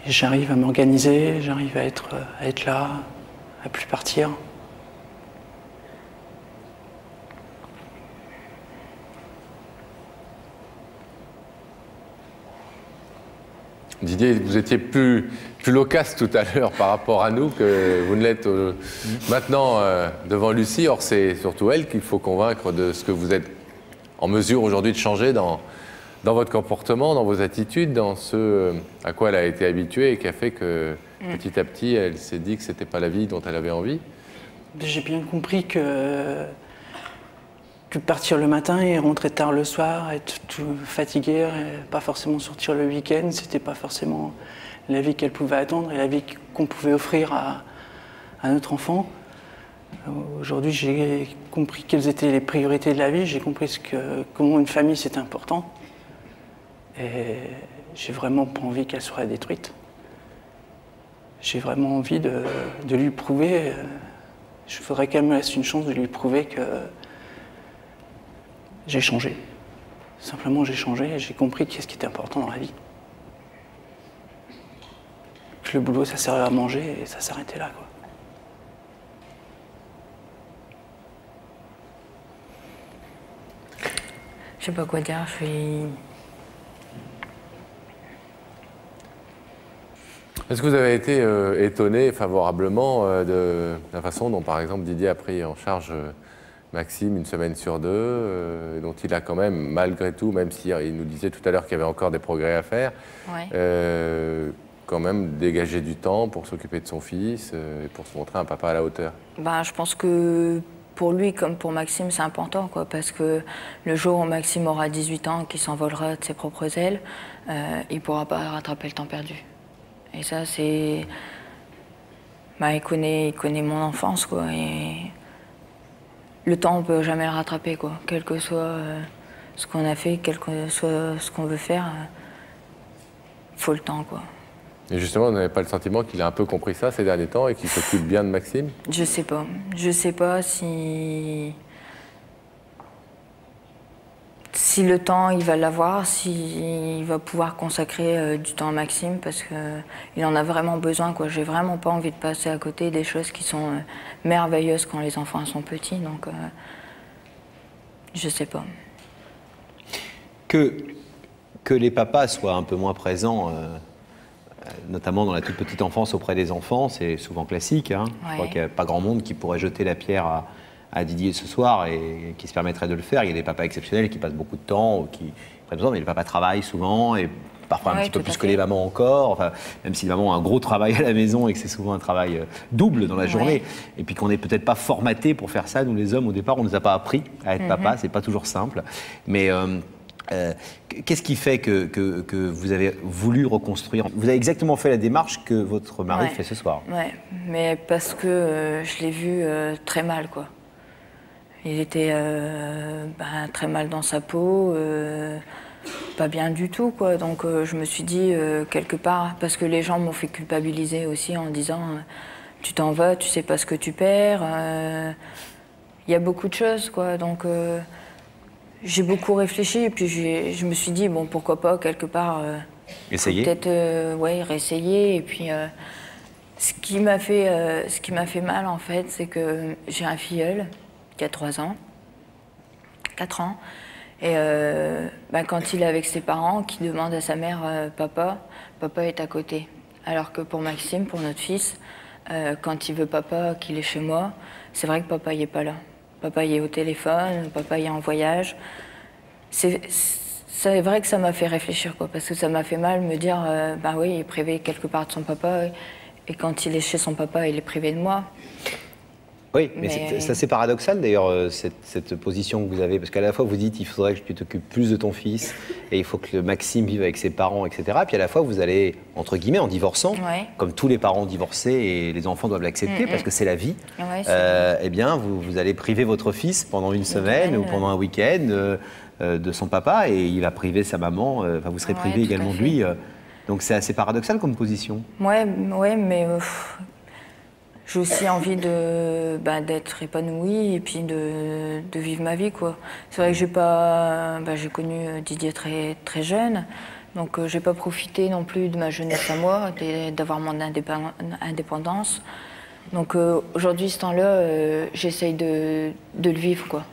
j'arrive à m'organiser, j'arrive à être là, à plus partir. Didier, vous étiez plus loquace tout à l'heure par rapport à nous que vous ne l'êtes maintenant devant Lucie. Or, c'est surtout elle qu'il faut convaincre de ce que vous êtes en mesure aujourd'hui de changer dans votre comportement, dans vos attitudes, dans ce à quoi elle a été habituée et qui a fait que petit à petit, elle s'est dit que ce n'était pas la vie dont elle avait envie. J'ai bien compris que partir le matin et rentrer tard le soir, être tout fatigué, pas forcément sortir le week-end, c'était pas forcément la vie qu'elle pouvait attendre et la vie qu'on pouvait offrir à notre enfant. Aujourd'hui, j'ai compris quelles étaient les priorités de la vie, j'ai compris comment une famille c'est important. Et j'ai vraiment pas envie qu'elle soit détruite. J'ai vraiment envie de lui prouver, je voudrais qu'elle me laisse une chance de lui prouver que j'ai changé. Simplement, j'ai changé et j'ai compris qu'est-ce qui était important dans la vie. Que le boulot, ça servait à manger et ça s'arrêtait là, quoi. Je sais pas quoi dire, je suis... Est-ce que vous avez été étonné favorablement de la façon dont, par exemple, Didier a pris en charge Maxime une semaine sur deux, dont il a quand même, malgré tout, même s'il nous disait tout à l'heure qu'il y avait encore des progrès à faire, quand même dégagé du temps pour s'occuper de son fils et pour se montrer un papa à la hauteur? Je pense que pour lui, comme pour Maxime, c'est important, quoi, parce que le jour où Maxime aura 18 ans, qu'il s'envolera de ses propres ailes, il ne pourra pas rattraper le temps perdu. Et ça, c'est... il connaît mon enfance, quoi, et le temps, on ne peut jamais le rattraper, quoi. Quel que soit ce qu'on a fait, quel que soit ce qu'on veut faire, il faut le temps, quoi. Et justement, vous n'avez pas le sentiment qu'il a un peu compris ça ces derniers temps et qu'il s'occupe bien de Maxime? Je sais pas. Je sais pas si le temps, il va l'avoir, s'il va pouvoir consacrer du temps à Maxime, parce qu'il en a vraiment besoin, quoi. J'ai vraiment pas envie de passer à côté des choses qui sont merveilleuses quand les enfants sont petits, donc je sais pas. Que les papas soient un peu moins présents, notamment dans la toute petite enfance auprès des enfants, c'est souvent classique, hein. Ouais. Je crois qu'il n'y a pas grand monde qui pourrait jeter la pierre à Didier ce soir et qui se permettrait de le faire. Il y a des papas exceptionnels qui passent beaucoup de temps, ou qui prennent du temps, mais les papas travaillent souvent et parfois un petit peu plus que les mamans encore, enfin, même si les mamans ont un gros travail à la maison et que c'est souvent un travail double dans la journée, et puis qu'on n'est peut-être pas formaté pour faire ça. Nous les hommes, au départ, on ne nous a pas appris à être papa, c'est pas toujours simple. Mais qu'est-ce qui fait que vous avez voulu reconstruire? Vous avez exactement fait la démarche que votre mari fait ce soir. Ouais, mais parce que je l'ai vu très mal, quoi. Il était très mal dans sa peau, pas bien du tout, quoi. Donc je me suis dit, quelque part, parce que les gens m'ont fait culpabiliser aussi en disant tu t'en vas, tu sais pas ce que tu perds. Il y a beaucoup de choses, quoi. Donc j'ai beaucoup réfléchi et puis je me suis dit, bon, pourquoi pas, quelque part, essayer. Peut-être réessayer. Et puis ce qui m'a fait mal, en fait, c'est que j'ai un filleul qui a 3 ans, 4 ans. Et quand il est avec ses parents, qui demande à sa mère papa est à côté. Alors que pour Maxime, pour notre fils, quand il veut papa, qu'il est chez moi, c'est vrai que papa il est pas là. Papa il est au téléphone, papa il est en voyage. c'est vrai que ça m'a fait réfléchir, quoi, parce que ça m'a fait mal me dire, bah oui, il est privé quelque part de son papa, et quand il est chez son papa, il est privé de moi. Oui, mais c'est assez paradoxal d'ailleurs, cette position que vous avez, parce qu'à la fois vous dites il faudrait que tu t'occupes plus de ton fils et il faut que Maxime vive avec ses parents, etc. Puis à la fois vous allez, entre guillemets, en divorçant, comme tous les parents divorcés et les enfants doivent l'accepter parce que c'est la vie, eh bien vous allez priver votre fils pendant une semaine ou pendant un week-end de son papa et il va priver sa maman, enfin vous serez privé également de lui. Donc c'est assez paradoxal comme position. Ouais, mais... j'ai aussi envie d'être épanouie et puis de vivre ma vie, quoi. C'est vrai que j'ai connu Didier très, très jeune, donc j'ai pas profité non plus de ma jeunesse à moi, d'avoir mon indépendance. Donc aujourd'hui, ce temps-là, j'essaye de le vivre, quoi.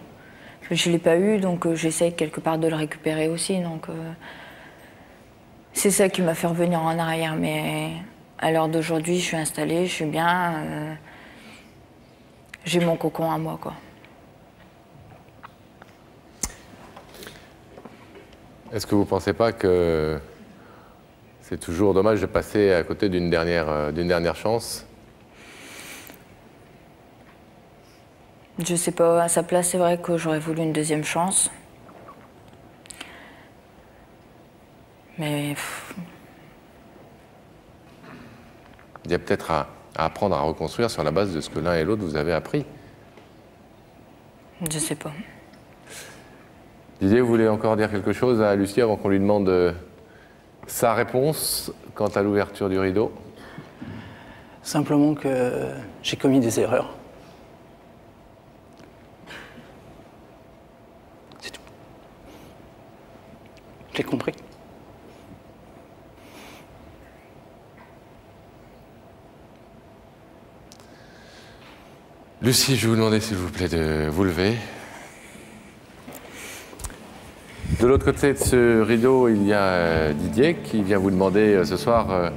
Je l'ai pas eu, donc j'essaye quelque part de le récupérer aussi. Donc c'est ça qui m'a fait revenir en arrière, mais... à l'heure d'aujourd'hui, je suis installée, je suis bien. J'ai mon cocon à moi, quoi. Est-ce que vous ne pensez pas que c'est toujours dommage de passer à côté d'une dernière chance? Je sais pas, à sa place, c'est vrai que j'aurais voulu une deuxième chance. Mais... il y a peut-être à apprendre à reconstruire sur la base de ce que l'un et l'autre vous avez appris. Je sais pas. Didier, vous voulez encore dire quelque chose à Lucie avant qu'on lui demande sa réponse quant à l'ouverture du rideau? Simplement que j'ai commis des erreurs. C'est tout. J'ai compris. Lucie, je vais vous demander s'il vous plaît de vous lever. De l'autre côté de ce rideau, il y a Didier qui vient vous demander ce soir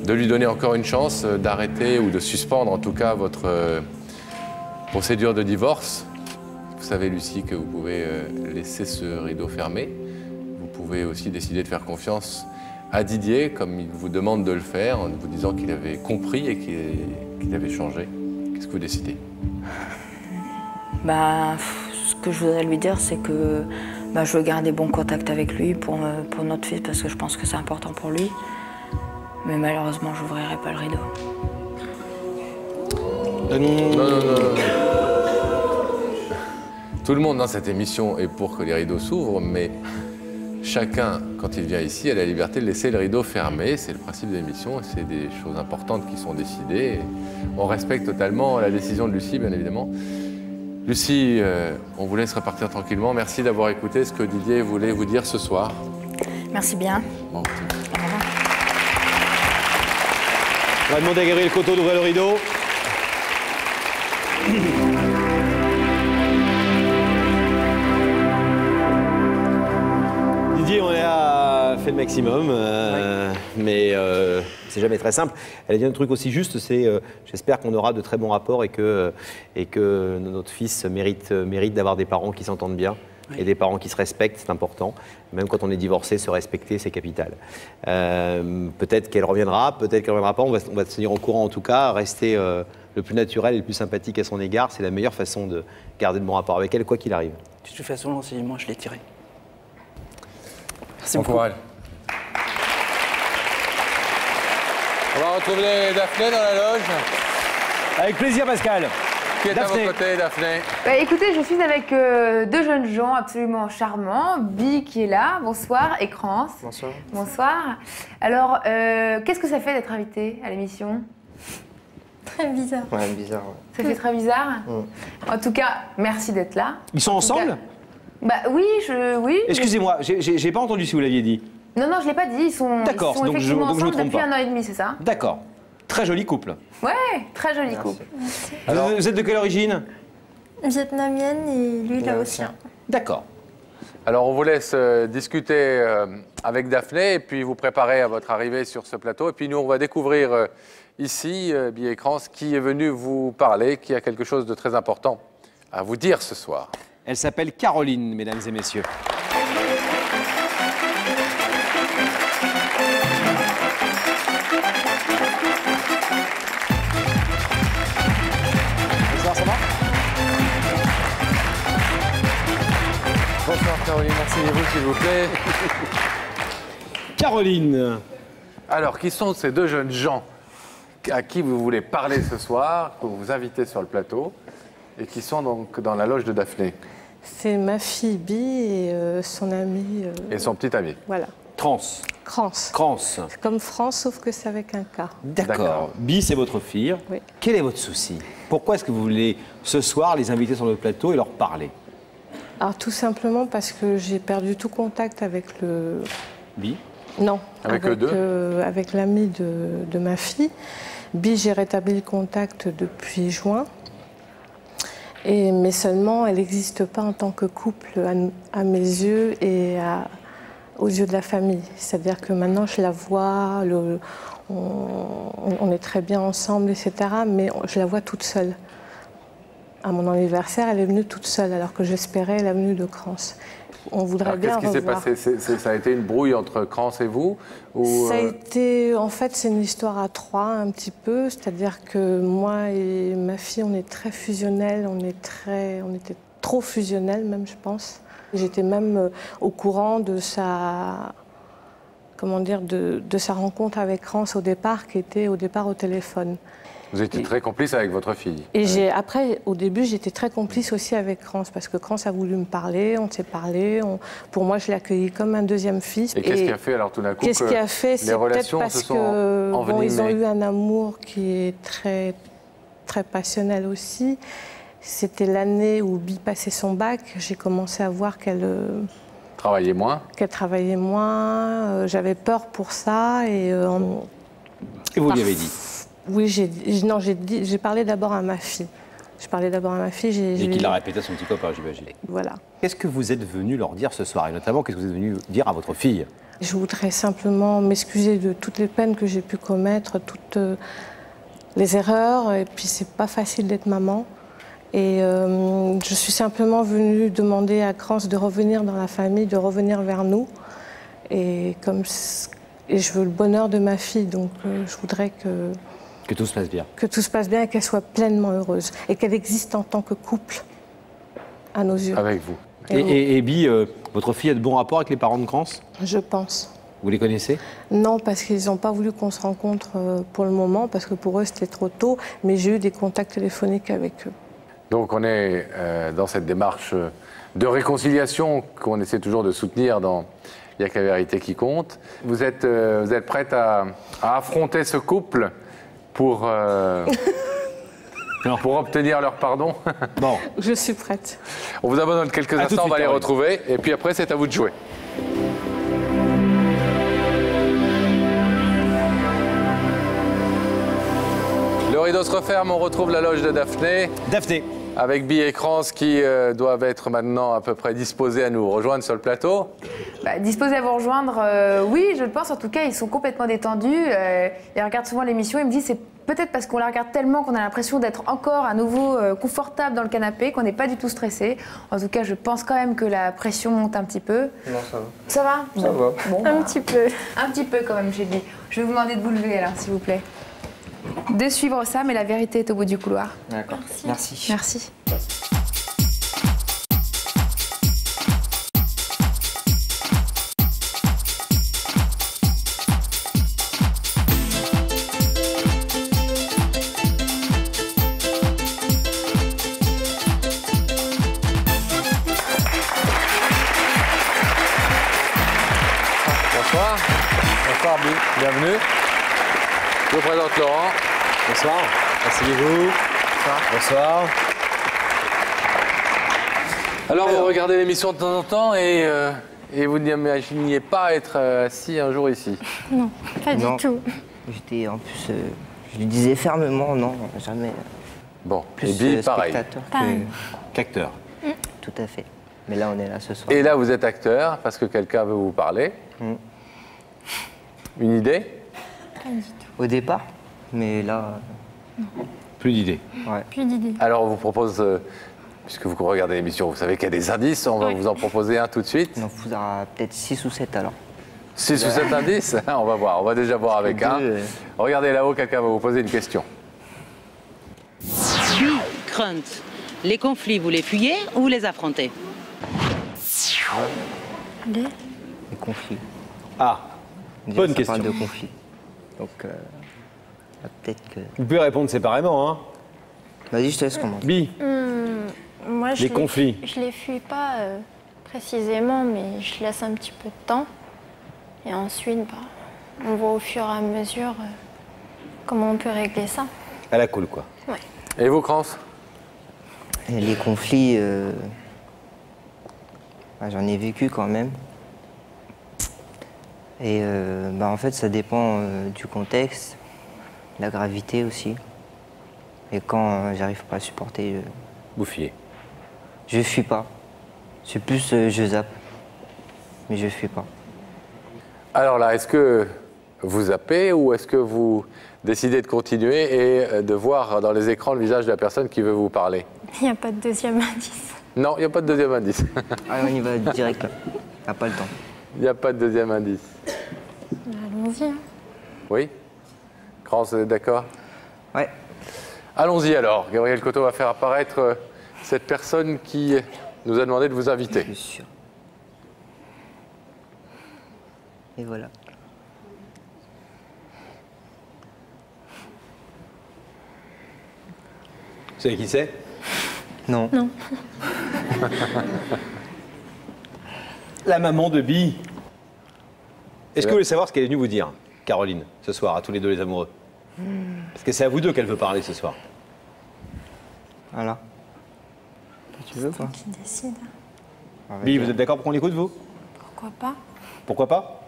de lui donner encore une chance, d'arrêter ou de suspendre en tout cas votre procédure de divorce. Vous savez, Lucie, que vous pouvez laisser ce rideau fermé. Vous pouvez aussi décider de faire confiance à Didier, comme il vous demande de le faire, en vous disant qu'il avait compris et qu'il avait changé. Qu'est-ce que vous décidez? Ce que je voudrais lui dire, c'est que je veux garder bon contact avec lui pour notre fils, parce que je pense que c'est important pour lui. Mais malheureusement, je n'ouvrirai pas le rideau. Non. Tout le monde dans cette émission est pour que les rideaux s'ouvrent, mais chacun, quand il vient ici, a la liberté de laisser le rideau fermé. C'est le principe de l'émission, c'est des choses importantes qui sont décidées. On respecte totalement la décision de Lucie, bien évidemment. Lucie, on vous laisse repartir tranquillement. Merci d'avoir écouté ce que Didier voulait vous dire ce soir. Merci bien. Bon, au revoir. On va demander à Gabriel Coteau d'ouvrir le rideau. Didier, on a fait le maximum, mais c'est jamais très simple. Elle a dit un truc aussi juste, c'est j'espère qu'on aura de très bons rapports et que notre fils mérite d'avoir des parents qui s'entendent bien. Et des parents qui se respectent, c'est important. Même quand on est divorcé, se respecter, c'est capital. Peut-être qu'elle reviendra, peut-être qu'elle ne reviendra pas. On va se tenir au courant en tout cas. Rester le plus naturel et le plus sympathique à son égard, c'est la meilleure façon de garder de bons rapports avec elle, quoi qu'il arrive. De toute façon, l'enseignement, je l'ai tiré. Merci beaucoup. On va retrouver Daphné dans la loge. Avec plaisir, Pascal. Qui est à vos côtés, Daphné? Écoutez, je suis avec deux jeunes gens absolument charmants. Bi qui est là, bonsoir, et Crans. Bonsoir. Bonsoir. Alors, qu'est-ce que ça fait d'être invité à l'émission? Très bizarre. Ouais, bizarre. Ça fait très bizarre. En tout cas, merci d'être là. Ils sont ensemble? Oui. Excusez-moi, j'ai pas entendu si vous l'aviez dit. Non, je l'ai pas dit. Ils sont effectivement ensemble depuis 1 an et demi, c'est ça? D'accord. Très joli couple. Ouais, très joli couple. Alors, vous êtes de quelle origine? Vietnamienne et lui laotien. D'accord. Alors on vous laisse discuter avec Daphné et puis vous préparer à votre arrivée sur ce plateau. Et puis nous on va découvrir ici, Bi et Crans, qui est venu vous parler, qui a quelque chose de très important à vous dire ce soir. Elle s'appelle Caroline, mesdames et messieurs. Caroline, asseyez-vous s'il vous plaît. Caroline. Alors, qui sont ces deux jeunes gens à qui vous voulez parler ce soir, que vous invitez sur le plateau, et qui sont donc dans la loge de Daphné? C'est ma fille Bi et son ami. Et son petit ami. Voilà. Trans. Crance. Crance. C'est comme France, sauf que c'est avec un K. D'accord. Bi, c'est votre fille. Oui. Quel est votre souci? Pourquoi est-ce que vous voulez ce soir les inviter sur le plateau et leur parler? Alors tout simplement parce que j'ai perdu tout contact avec le... Bi? Non. Avec eux deux avec l'ami de ma fille. Bi, j'ai rétabli le contact depuis juin. Mais seulement, elle n'existe pas en tant que couple à mes yeux et aux yeux de la famille. C'est-à-dire que maintenant, je la vois, on est très bien ensemble, etc. Mais je la vois toute seule. À mon anniversaire, elle est venue toute seule, alors que j'espérais la venue de Crance. On voudrait bien revoir. Qu'est-ce qui s'est passé? Ça a été une brouille entre Crance et vous ou... Ça a été, en fait, c'est une histoire à trois un petit peu. C'est-à-dire que moi et ma fille, on est très fusionnels, on était trop fusionnels même, je pense. J'étais même au courant de sa, comment dire, de sa rencontre avec Crance au départ, qui était au départ au téléphone. Vous étiez très complice avec votre fille. Et après, au début, j'étais très complice aussi avec Crance, parce que Crance a voulu me parler, on s'est parlé. Pour moi, je l'ai accueilli comme un deuxième fils. Et qu'est-ce qui a fait alors tout d'un coup Qu'est-ce qui a fait? C'est peut-être parce que ils ont eu un amour qui est très, très passionnel aussi. C'était l'année où Bi passait son bac. J'ai commencé à voir qu'elle travaillait moins. Qu'elle travaillait moins. J'avais peur pour ça. Et vous lui avez dit? Oui, j'ai parlé d'abord à ma fille. Je parlais d'abord à ma fille. Et qu'il l'a répété à son petit copain, j'imagine. Voilà. Qu'est-ce que vous êtes venu leur dire ce soir? Et notamment, qu'est-ce que vous êtes venu dire à votre fille? Je voudrais simplement m'excuser de toutes les peines que j'ai pu commettre, toutes les erreurs. Et puis, c'est pas facile d'être maman. Et je suis simplement venue demander à Crance de revenir dans la famille, de revenir vers nous. Et je veux le bonheur de ma fille, donc je voudrais que tout se passe bien. Que tout se passe bien et qu'elle soit pleinement heureuse. Et qu'elle existe en tant que couple, à nos yeux. Avec vous. Et Bi, votre fille a de bons rapports avec les parents de Crance? Je pense. Vous les connaissez? Non, parce qu'ils n'ont pas voulu qu'on se rencontre pour le moment, parce que pour eux, c'était trop tôt. Mais j'ai eu des contacts téléphoniques avec eux. Donc on est dans cette démarche de réconciliation qu'on essaie toujours de soutenir dans Il n'y a que la vérité qui compte. Vous êtes prête à affronter ce couple pour obtenir leur pardon? Bon. Je suis prête. On vous abandonne quelques instants, on va les retrouver. Et puis après, c'est à vous de jouer. Le rideau se referme, on retrouve la loge de Daphné. Daphné. Avec Bi et Crance qui doivent être maintenant à peu près disposés à nous rejoindre sur le plateau. Disposés à vous rejoindre, oui, je le pense. En tout cas, ils sont complètement détendus. Ils regardent souvent l'émission. Ils me disent c'est peut-être parce qu'on la regarde tellement qu'on a l'impression d'être encore à nouveau confortable dans le canapé, qu'on n'est pas du tout stressé. En tout cas, je pense quand même que la pression monte un petit peu. Non, ça va. Ça va? Ça va. Bon, Un petit peu. Un petit peu quand même, j'ai dit. Je vais vous demander de vous lever alors, s'il vous plaît. De suivre ça, mais la vérité est au bout du couloir. D'accord. Merci. Merci. Bonsoir. Bonsoir, Bi. Bienvenue. Je vous présente Laurent. Bonsoir. Asseyez-vous. Bonsoir. Alors, vous regardez l'émission de temps en temps et vous n'imaginiez pas être assis un jour ici? Non, pas du tout. J'étais en plus, je lui disais fermement non, jamais. Bon, Plus et Bi, pareil. Qu'acteur. Tout à fait. Mais là, on est là ce soir. Et là, vous êtes acteur parce que quelqu'un veut vous parler. Une idée? Pas du tout. Au départ, mais là... Plus d'idées. Ouais. Plus d'idées. Alors, on vous propose, puisque vous regardez l'émission, vous savez qu'il y a des indices, on va vous en proposer un tout de suite. Il en faudra peut-être 6 ou 7 alors. 6 ou 7 indices? On va voir, on va déjà voir avec un. Regardez là-haut, quelqu'un va vous poser une question. Bi, Crance, les conflits, vous les fuyez ou vous les affrontez? Les Les conflits. Ah, Déjà, bonne ça question. parle de conflits. Donc, peut-être que... Vous pouvez répondre séparément, hein. Vas-y, je te laisse commencer. Bi, Moi, les conflits. Je les fuis pas précisément, mais je laisse un petit peu de temps. Et ensuite, on voit au fur et à mesure comment on peut régler ça. À la cool, quoi. Ouais. Et vous, Crans? Et les conflits, j'en ai vécu quand même. Et en fait, ça dépend du contexte, de la gravité aussi. Et quand j'arrive pas à supporter, Vous fuyez. je fuis pas. C'est plus je zappe, mais je fuis pas. Alors là, est-ce que vous zappez ou est-ce que vous décidez de continuer et de voir dans les écrans le visage de la personne qui veut vous parler? Il n'y a pas de deuxième indice. Non, il n'y a pas de deuxième indice. Allez, on y va direct là. T'as pas le temps. Il n'y a pas de deuxième indice. Allons-y. Hein. Oui? Crans, vous êtes d'accord? Ouais. Allons-y alors. Gabriel Coteau va faire apparaître cette personne qui nous a demandé de vous inviter. Je suis sûr. Et voilà. Vous savez qui c'est? Non. Non. La maman de Bi. Est-ce que vous voulez savoir ce qu'elle est venue vous dire, Caroline, ce soir, à tous les deux les amoureux? Parce que c'est à vous deux qu'elle veut parler ce soir. Voilà. Tu veux quoi? Qui décide? Bi, vous êtes d'accord pour qu'on l'écoute, vous? Pourquoi pas? Pourquoi pas?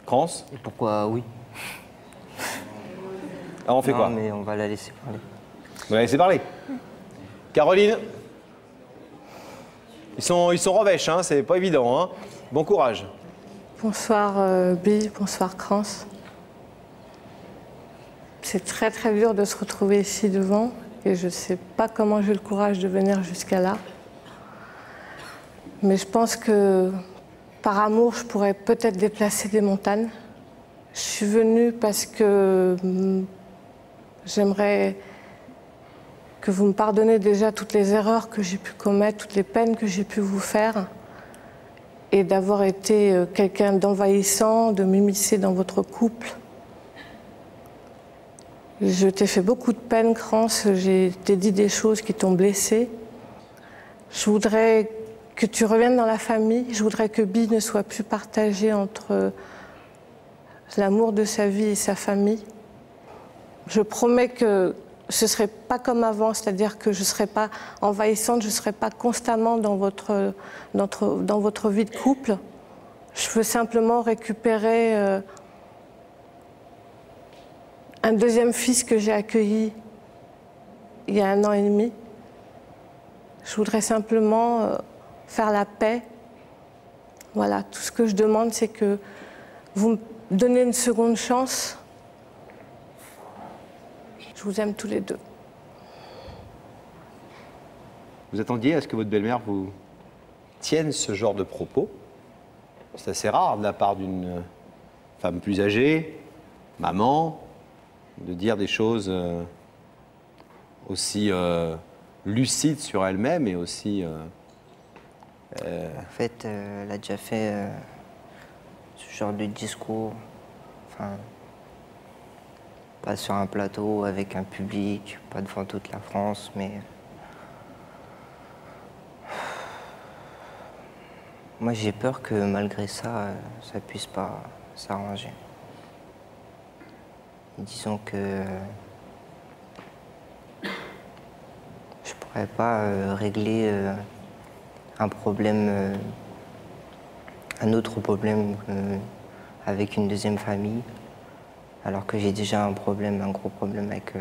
Crans? Et pourquoi oui? Ah, on fait Non, quoi? mais on va la laisser parler. Vous la laissez parler. Caroline? Ils sont revêches, hein, c'est pas évident, hein. Bon courage. Bonsoir Bi, bonsoir Crans. C'est très très dur de se retrouver ici devant et je ne sais pas comment j'ai eu le courage de venir jusqu'à là. Mais je pense que par amour, je pourrais peut-être déplacer des montagnes. Je suis venue parce que j'aimerais que vous me pardonnez déjà toutes les erreurs que j'ai pu commettre, toutes les peines que j'ai pu vous faire et d'avoir été quelqu'un d'envahissant, de m'immiscer dans votre couple. Je t'ai fait beaucoup de peine, Crans, j'ai t'ai dit des choses qui t'ont blessé. Je voudrais que tu reviennes dans la famille, je voudrais que Bi ne soit plus partagée entre l'amour de sa vie et sa famille. Je promets que ce ne serait pas comme avant, c'est-à-dire que je ne serais pas envahissante, je ne serais pas constamment dans votre vie de couple. Je veux simplement récupérer un deuxième fils que j'ai accueilli il y a 1 an et demi. Je voudrais simplement faire la paix. Voilà, tout ce que je demande, c'est que vous me donnez une seconde chance. Je vous aime tous les deux. Vous attendiez à ce que votre belle-mère vous tienne ce genre de propos? C'est assez rare de la part d'une femme plus âgée, maman, de dire des choses aussi lucides sur elle-même et aussi... En fait, elle a déjà fait ce genre de discours. Enfin, pas sur un plateau avec un public, pas devant toute la France, mais... Moi, j'ai peur que malgré ça, ça puisse pas s'arranger. Disons que je pourrais pas régler un problème, un autre problème avec une deuxième famille, alors que j'ai déjà un problème, un gros problème avec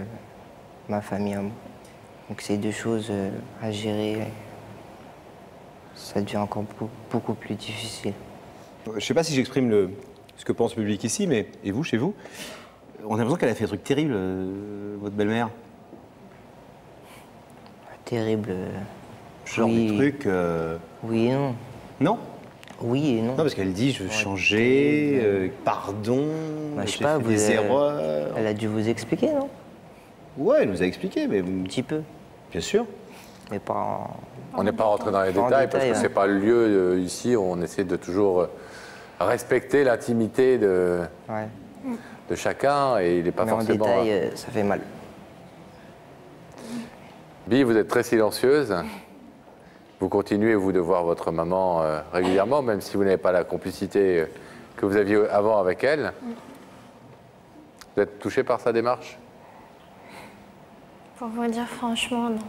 ma famille à moi. Donc c'est deux choses à gérer. Ça devient encore beaucoup plus difficile. Je ne sais pas si j'exprime ce que pense le public ici, mais et vous, chez vous, on a l'impression qu'elle a fait un truc terrible, votre belle-mère. Terrible. Genre oui. des trucs... Oui et non. Non? Oui et non. Non, parce qu'elle dit, je veux changer, pardon, Bah, je sais j'ai pas, fait des erreurs. Elle a dû vous expliquer, non? Ouais, elle nous a expliqué, mais... Un petit peu. Bien sûr. mais pas en... On n'est pas rentré dans les Pas en détails parce que détail, c'est pas le lieu ici où on essaie de toujours respecter l'intimité de chacun et il n'est pas Mais en forcément... détail, ça fait mal. Bi, vous êtes très silencieuse. Vous continuez, vous, de voir votre maman régulièrement, même si vous n'avez pas la complicité que vous aviez avant avec elle. Vous êtes touchée par sa démarche? Pour vous dire franchement, non.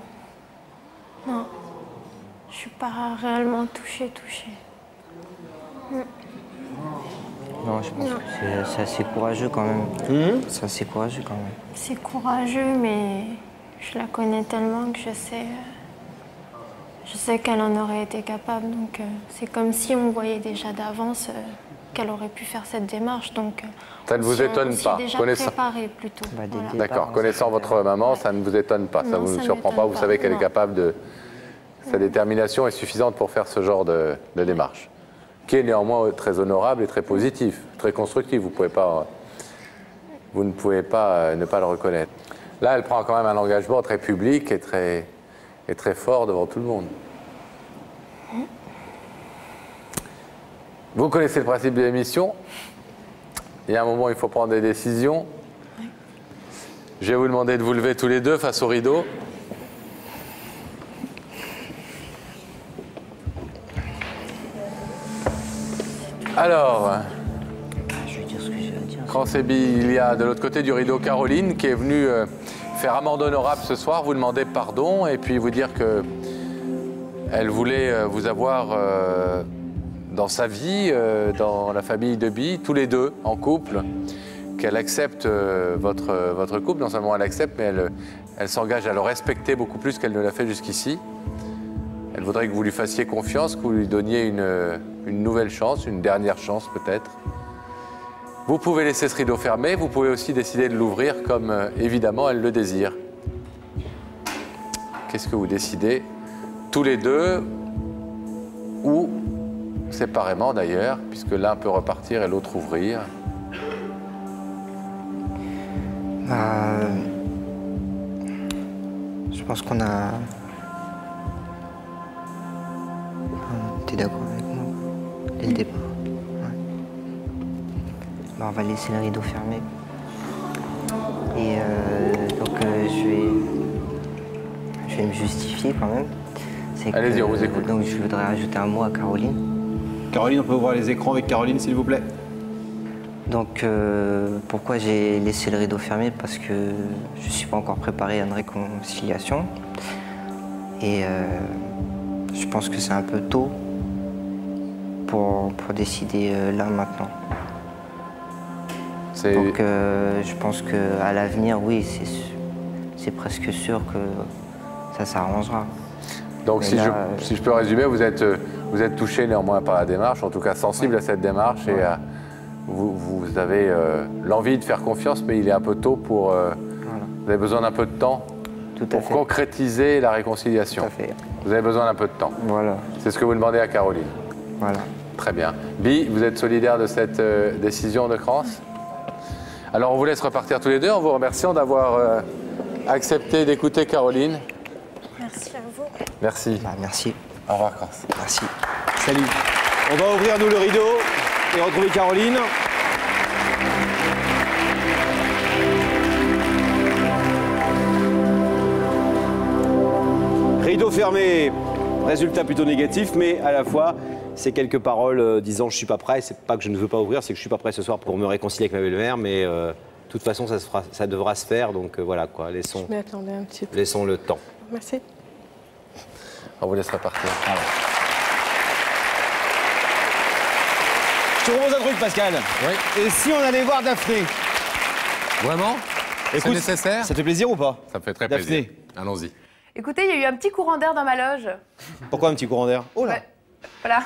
Non. Je suis pas réellement touchée. Non, je pense que c'est assez courageux quand même. C'est assez courageux quand même. C'est courageux, mais je la connais tellement que je sais qu'elle en aurait été capable. Donc c'est comme si on voyait déjà d'avance qu'elle aurait pu faire cette démarche. Donc ça ne vous étonne pas. Déjà préparé plutôt. Voilà. D'accord. Connaissant votre maman, ça ne vous étonne pas. Ça ne vous surprend pas. Vous savez qu'elle est capable de... Sa détermination est suffisante pour faire ce genre de démarche, qui est néanmoins très honorable et très positif, très constructif. Vous ne pouvez pas ne pas le reconnaître. Là, elle prend quand même un engagement très public et très fort devant tout le monde. Vous connaissez le principe de l'émission. Il y a un moment où il faut prendre des décisions. Je vais vous demander de vous lever tous les deux face au rideau. Alors, Cransby, il y a de l'autre côté du rideau Caroline qui est venue faire amende honorable ce soir, vous demander pardon et puis vous dire que elle voulait vous avoir dans sa vie, dans la famille de Bi, tous les deux en couple, qu'elle accepte votre couple. Non seulement elle accepte, mais elle s'engage à le respecter beaucoup plus qu'elle ne l'a fait jusqu'ici. Elle voudrait que vous lui fassiez confiance, que vous lui donniez une nouvelle chance, une dernière chance peut-être. Vous pouvez laisser ce rideau fermé, vous pouvez aussi décider de l'ouvrir comme évidemment elle le désire. Qu'est-ce que vous décidez? Tous les deux, ou séparément d'ailleurs, puisque l'un peut repartir et l'autre ouvrir. Je pense qu'on a... T'es d'accord avec moi dès le départ? Ouais. On va laisser le rideau fermé. Et donc je vais me justifier quand même. Allez-y, on vous écoute. Donc je voudrais ajouter un mot à Caroline. Caroline, on peut ouvrir les écrans avec Caroline, s'il vous plaît. Donc pourquoi j'ai laissé le rideau fermé? Parce que je ne suis pas encore préparé à une réconciliation. Et je pense que c'est un peu tôt pour décider là, maintenant. Donc je pense qu'à l'avenir, oui, c'est presque sûr que ça s'arrangera. Donc si je peux résumer, vous êtes touché néanmoins par la démarche, en tout cas sensible à cette démarche et vous avez l'envie de faire confiance, mais il est un peu tôt pour... Vous avez besoin d'un peu de temps pour concrétiser la réconciliation. Tout à fait. Vous avez besoin d'un peu de temps. Voilà. C'est ce que vous demandez à Caroline. Voilà. Très bien. Bi, vous êtes solidaire de cette décision de Crans? Alors on vous laisse repartir tous les deux en vous remerciant d'avoir accepté d'écouter Caroline. Merci à vous. Merci. Merci. Au revoir, Crans. Merci. Salut. On va ouvrir nous le rideau et retrouver Caroline. Rideau fermé, résultat plutôt négatif, mais à la fois, c'est quelques paroles disant je suis pas prêt. C'est pas que je ne veux pas ouvrir, c'est que je suis pas prêt ce soir pour me réconcilier avec ma belle-mère, mais de toute façon, ça devra se faire, donc voilà quoi. Laissons le temps. Merci. On vous laisse repartir. Je te propose un truc, Pascal. Oui. Et si on allait voir Daphné? Vraiment? C'est nécessaire? Ça te fait plaisir ou pas? Ça me fait très Daphné. plaisir. Allons-y. Écoutez, il y a eu un petit courant d'air dans ma loge. Pourquoi un petit courant d'air? Oh là. Ouais. Voilà.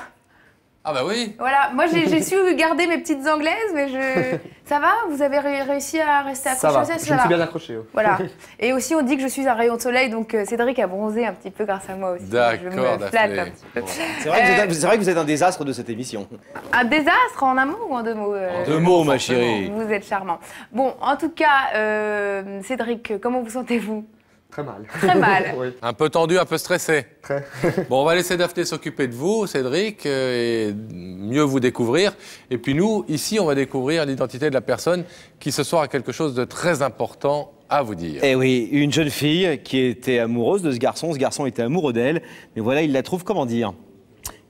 Ah bah oui. Voilà, moi j'ai su garder mes petites anglaises, mais ça va? Vous avez réussi à rester accroché? Ça va, je me suis bien accroché. Voilà. Et aussi on dit que je suis un rayon de soleil, donc Cédric a bronzé un petit peu grâce à moi aussi. D'accord, je me flatte un petit peu. C'est vrai que vous êtes un désastre de cette émission. Un désastre en un mot ou en deux mots? En deux mots, ma chérie. Vous êtes charmant. Bon, en tout cas, Cédric, comment vous sentez-vous? Très mal. Très mal. Oui, Un peu tendu, un peu stressé. très. Bon, on va laisser Daphné s'occuper de vous, Cédric, et mieux vous découvrir. Et puis nous, ici, on va découvrir l'identité de la personne qui ce soir a quelque chose de très important à vous dire. Eh oui, une jeune fille qui était amoureuse de ce garçon était amoureux d'elle, mais voilà, il la trouve, comment dire?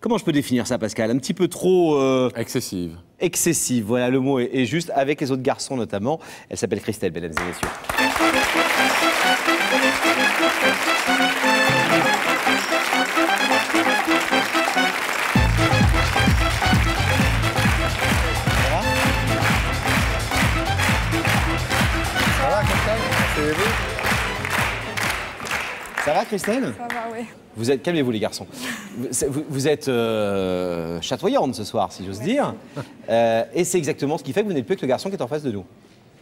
Comment je peux définir ça, Pascal? Un petit peu trop... Excessive. Excessive, voilà, le mot est juste, avec les autres garçons notamment. Elle s'appelle Christelle, mesdames et messieurs. Ça va, Christelle? Ça va, oui. Vous êtes, calmez-vous les garçons. Vous êtes chatoyante ce soir, si j'ose dire. Et c'est exactement ce qui fait que vous n'êtes plus que le garçon qui est en face de nous.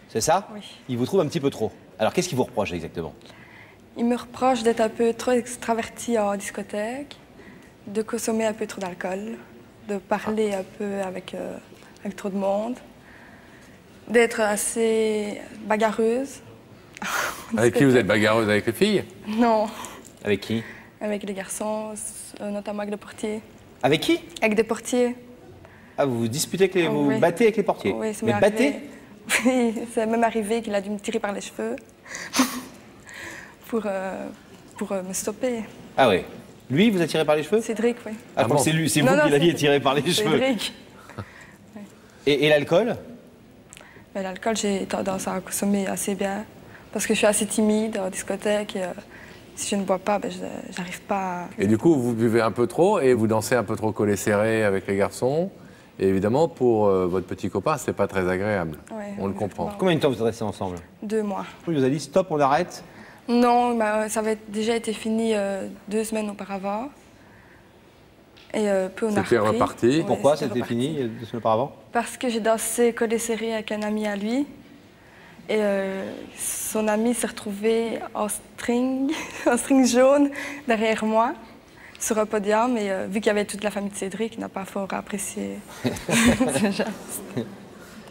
C'est ça? Oui. Il vous trouve un petit peu trop. Alors qu'est-ce qu'il vous reproche exactement? Il me reproche d'être un peu trop extraverti en discothèque, de consommer un peu trop d'alcool, de parler un peu avec trop de monde, d'être assez bagarreuse. Avec qui vous êtes bagarreuse? Avec les filles? Non, Avec qui? avec les garçons, notamment avec des portiers. Avec qui? Avec des portiers. Ah, vous vous disputez avec les... vous Oui. battez avec les portiers? Oui, c'est Mais même battez? arrivé. Oui, c'est même arrivé qu'il a dû me tirer par les cheveux pour me stopper. Ah oui. Lui, vous a tiré par les cheveux? Cédric, oui. Ah, donc c'est lui, c'est vous Non, non, qui l'aviez c'est- tiré par les cheveux. Cédric. Et l'alcool? Mais l'alcool, j'ai tendance à consommer assez bien parce que je suis assez timide en discothèque. Et, si je ne bois pas, ben, je n'arrive pas à... Et du coup, vous buvez un peu trop et vous dansez un peu trop collé serré avec les garçons. Et évidemment, pour votre petit copain, c'est pas très agréable. Ouais, On le comprend. Combien de temps vous êtes restés ensemble? 2 mois. Il vous a dit stop, on arrête? Non, bah, ça avait déjà été fini 2 semaines auparavant. Et peu on a C'était repris. reparti. Ouais, Pourquoi c'était c'était reparti. fini 2 semaines auparavant? Parce que j'ai dansé collé serré avec un ami à lui. Et son ami s'est retrouvé en string, en string jaune derrière moi, sur un podium. Et vu qu'il y avait toute la famille de Cédric, il n'a pas fort apprécié ce geste.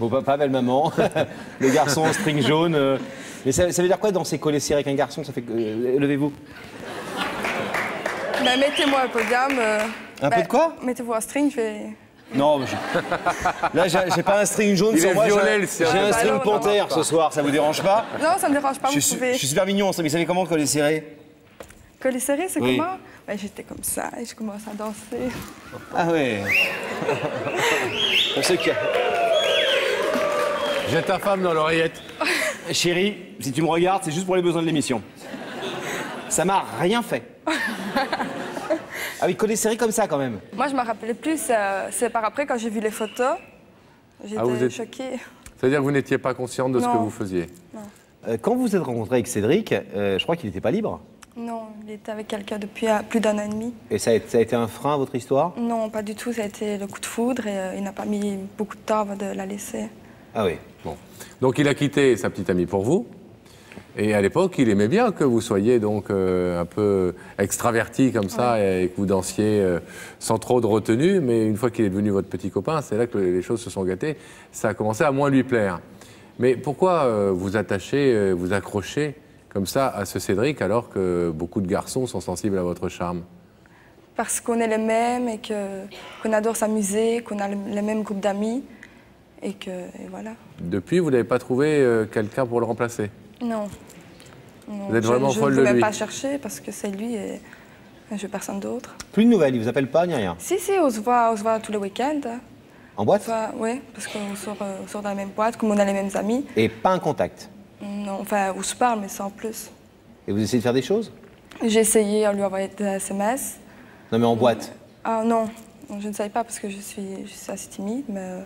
Bon papa, belle maman, le garçon en string jaune. Mais ça veut dire quoi danser collé serré avec un garçon? Ça fait que... levez-vous. Ben, mettez-moi un podium. Un peu de quoi? Mettez-vous en string, je vais... Non, là j'ai pas un string jaune Il sur est moi, violet, le j'ai cirque. un string non, panthère non. ce soir, ça vous dérange pas? Non, ça ne me dérange pas, vous Je pouvez. suis super mignon, mais vous savez comment coller serré? Coller serré, c'est Oui. comment? Ben, j'étais comme ça et je commence à danser. Ah ouais. Pour ceux qui... J'ai ta femme dans l'oreillette. Chérie, si tu me regardes, c'est juste pour les besoins de l'émission. Ça m'a rien fait. Ah oui, coller serré comme ça quand même. Moi, je me rappelais plus, c'est par après quand j'ai vu les photos. J'étais Ah, vous êtes- choquée. C'est-à-dire que vous n'étiez pas consciente de ce que Non. vous faisiez. Quand vous vous êtes rencontré avec Cédric, je crois qu'il n'était pas libre. Non, il était avec quelqu'un depuis plus d'1 an et demi. Et ça a été un frein à votre histoire? Non, pas du tout, ça a été le coup de foudre et il n'a pas mis beaucoup de temps avant de la laisser. Ah oui. Bon. Donc il a quitté sa petite amie pour vous. Et à l'époque, il aimait bien que vous soyez donc un peu extraverti comme ça et que vous dansiez sans trop de retenue. Mais une fois qu'il est devenu votre petit copain, c'est là que les choses se sont gâtées. Ça a commencé à moins lui plaire. Mais pourquoi vous attachez, vous accrochez comme ça à ce Cédric alors que beaucoup de garçons sont sensibles à votre charme? Parce qu'on est les mêmes et qu'on adore s'amuser, qu'on a les mêmes groupes d'amis et voilà. Depuis, vous n'avez pas trouvé quelqu'un pour le remplacer? Non. Non, Vous êtes vraiment je folle ne de veux même lui. pas chercher parce que c'est lui et je veux personne d'autre. Plus de nouvelles, il vous appelle pas ni rien? Si, on se voit tous les week-ends. En boîte? Oui, parce qu'on sort dans la même boîte, comme on a les mêmes amis. Et pas un contact? Non, enfin, on se parle, mais sans plus. Et vous essayez de faire des choses? J'ai essayé à lui envoyer des SMS. Non mais en boîte? Ah non, je ne savais pas parce que je suis assez timide, mais...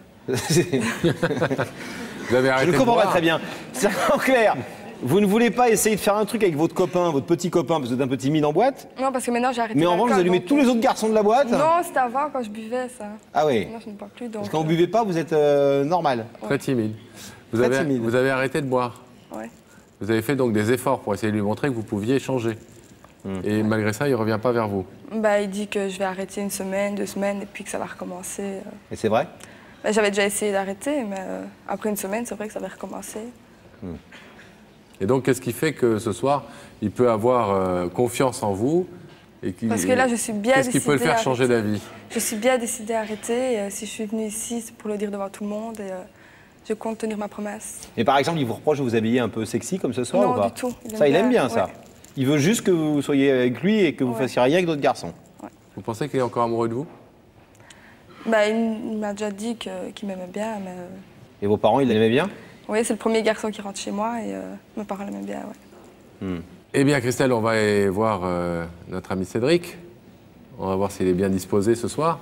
Vous avez Je arrêté ne de comprends pas boire. très bien. C'est en clair. Vous ne voulez pas essayer de faire un truc avec votre copain, votre petit copain, parce que vous êtes un peu timide en boîte? Non, parce que maintenant j'ai arrêté Mais en revanche, vous l'alcool, allumez donc, tous les autres garçons de la boîte? Non, c'était avant quand je buvais ça. Ah oui. Maintenant je ne bois plus, donc... Parce que quand vous buvez pas, vous êtes normal. Très timide. Vous Très avez, timide. vous avez arrêté de boire. Ouais. Vous avez fait donc des efforts pour essayer de lui montrer que vous pouviez changer. Et malgré ça, il ne revient pas vers vous. Bah, il dit que je vais arrêter 1 semaine, 2 semaines, et puis que ça va recommencer. Et c'est vrai? Bah, j'avais déjà essayé d'arrêter, mais après 1 semaine, c'est vrai que ça va recommencer. Et donc, qu'est-ce qui fait que ce soir, il peut avoir confiance en vous Parce que là, je suis bien décidée. Qu'est-ce qui peut le faire changer d'avis? Je suis bien décidée à arrêter. Et, si je suis venue ici, c'est pour le dire devant tout le monde. Et je compte tenir ma promesse. Et par exemple, il vous reproche de vous habiller un peu sexy comme ce soir ou pas? Non, du tout. Il aime bien ça. Ouais. Il veut juste que vous soyez avec lui et que vous fassiez rien avec d'autres garçons. Ouais. Vous pensez qu'il est encore amoureux de vous? Bah, il m'a déjà dit qu'il m'aimait bien. Mais, Et vos parents, ils l'aimaient bien? oui, c'est le premier garçon qui rentre chez moi et mes parents l'aimaient bien. Ouais. Eh bien, Christelle, on va aller voir notre ami Cédric. On va voir s'il est bien disposé ce soir.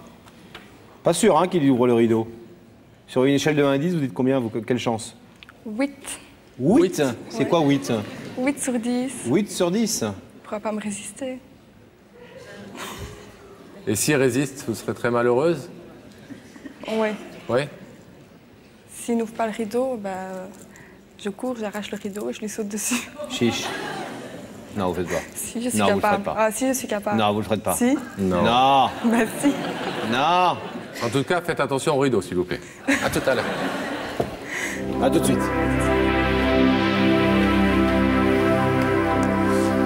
Pas sûr hein, qu'il ouvre le rideau. Sur une échelle de 1 à 10, vous dites combien? Quelle chance? 8. 8? C'est quoi 8? 8 sur 10. 8 sur 10? Il ne pourra pas me résister. Et s'il résiste, vous serez très malheureuse? Oui. Oui? S'il n'ouvre pas le rideau, je cours, j'arrache le rideau et je lui saute dessus. Chiche. Non, vous faites pas. Si, je suis non, capable. Vous le faites pas. Ah, si, je suis capable. Non, vous le faites pas. Si. Non. Non. Bah, si. Non. En tout cas, faites attention au rideau, s'il vous plaît. À tout à l'heure. À tout de suite.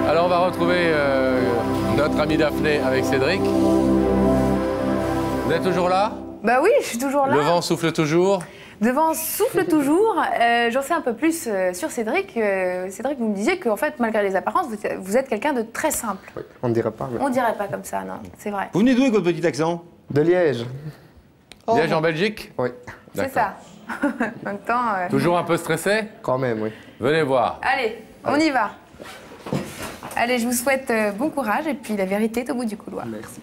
Alors, on va retrouver notre ami Daphné avec Cédric. Vous êtes toujours là? Bah oui, je suis toujours là. Le vent souffle toujours? Le vent souffle toujours. J'en sais un peu plus sur Cédric. Cédric, vous me disiez qu'en fait, malgré les apparences, vous êtes quelqu'un de très simple. Oui, on ne dirait pas. Mais... On dirait pas comme ça, non, c'est vrai. Vous venez d'où avec votre petit accent? De Liège. Liège en Belgique? Oui. C'est ça. En même temps... Toujours un peu stressé? Quand même, oui. Venez voir. Allez, on y va. Allez, je vous souhaite bon courage et puis la vérité est au bout du couloir. Merci.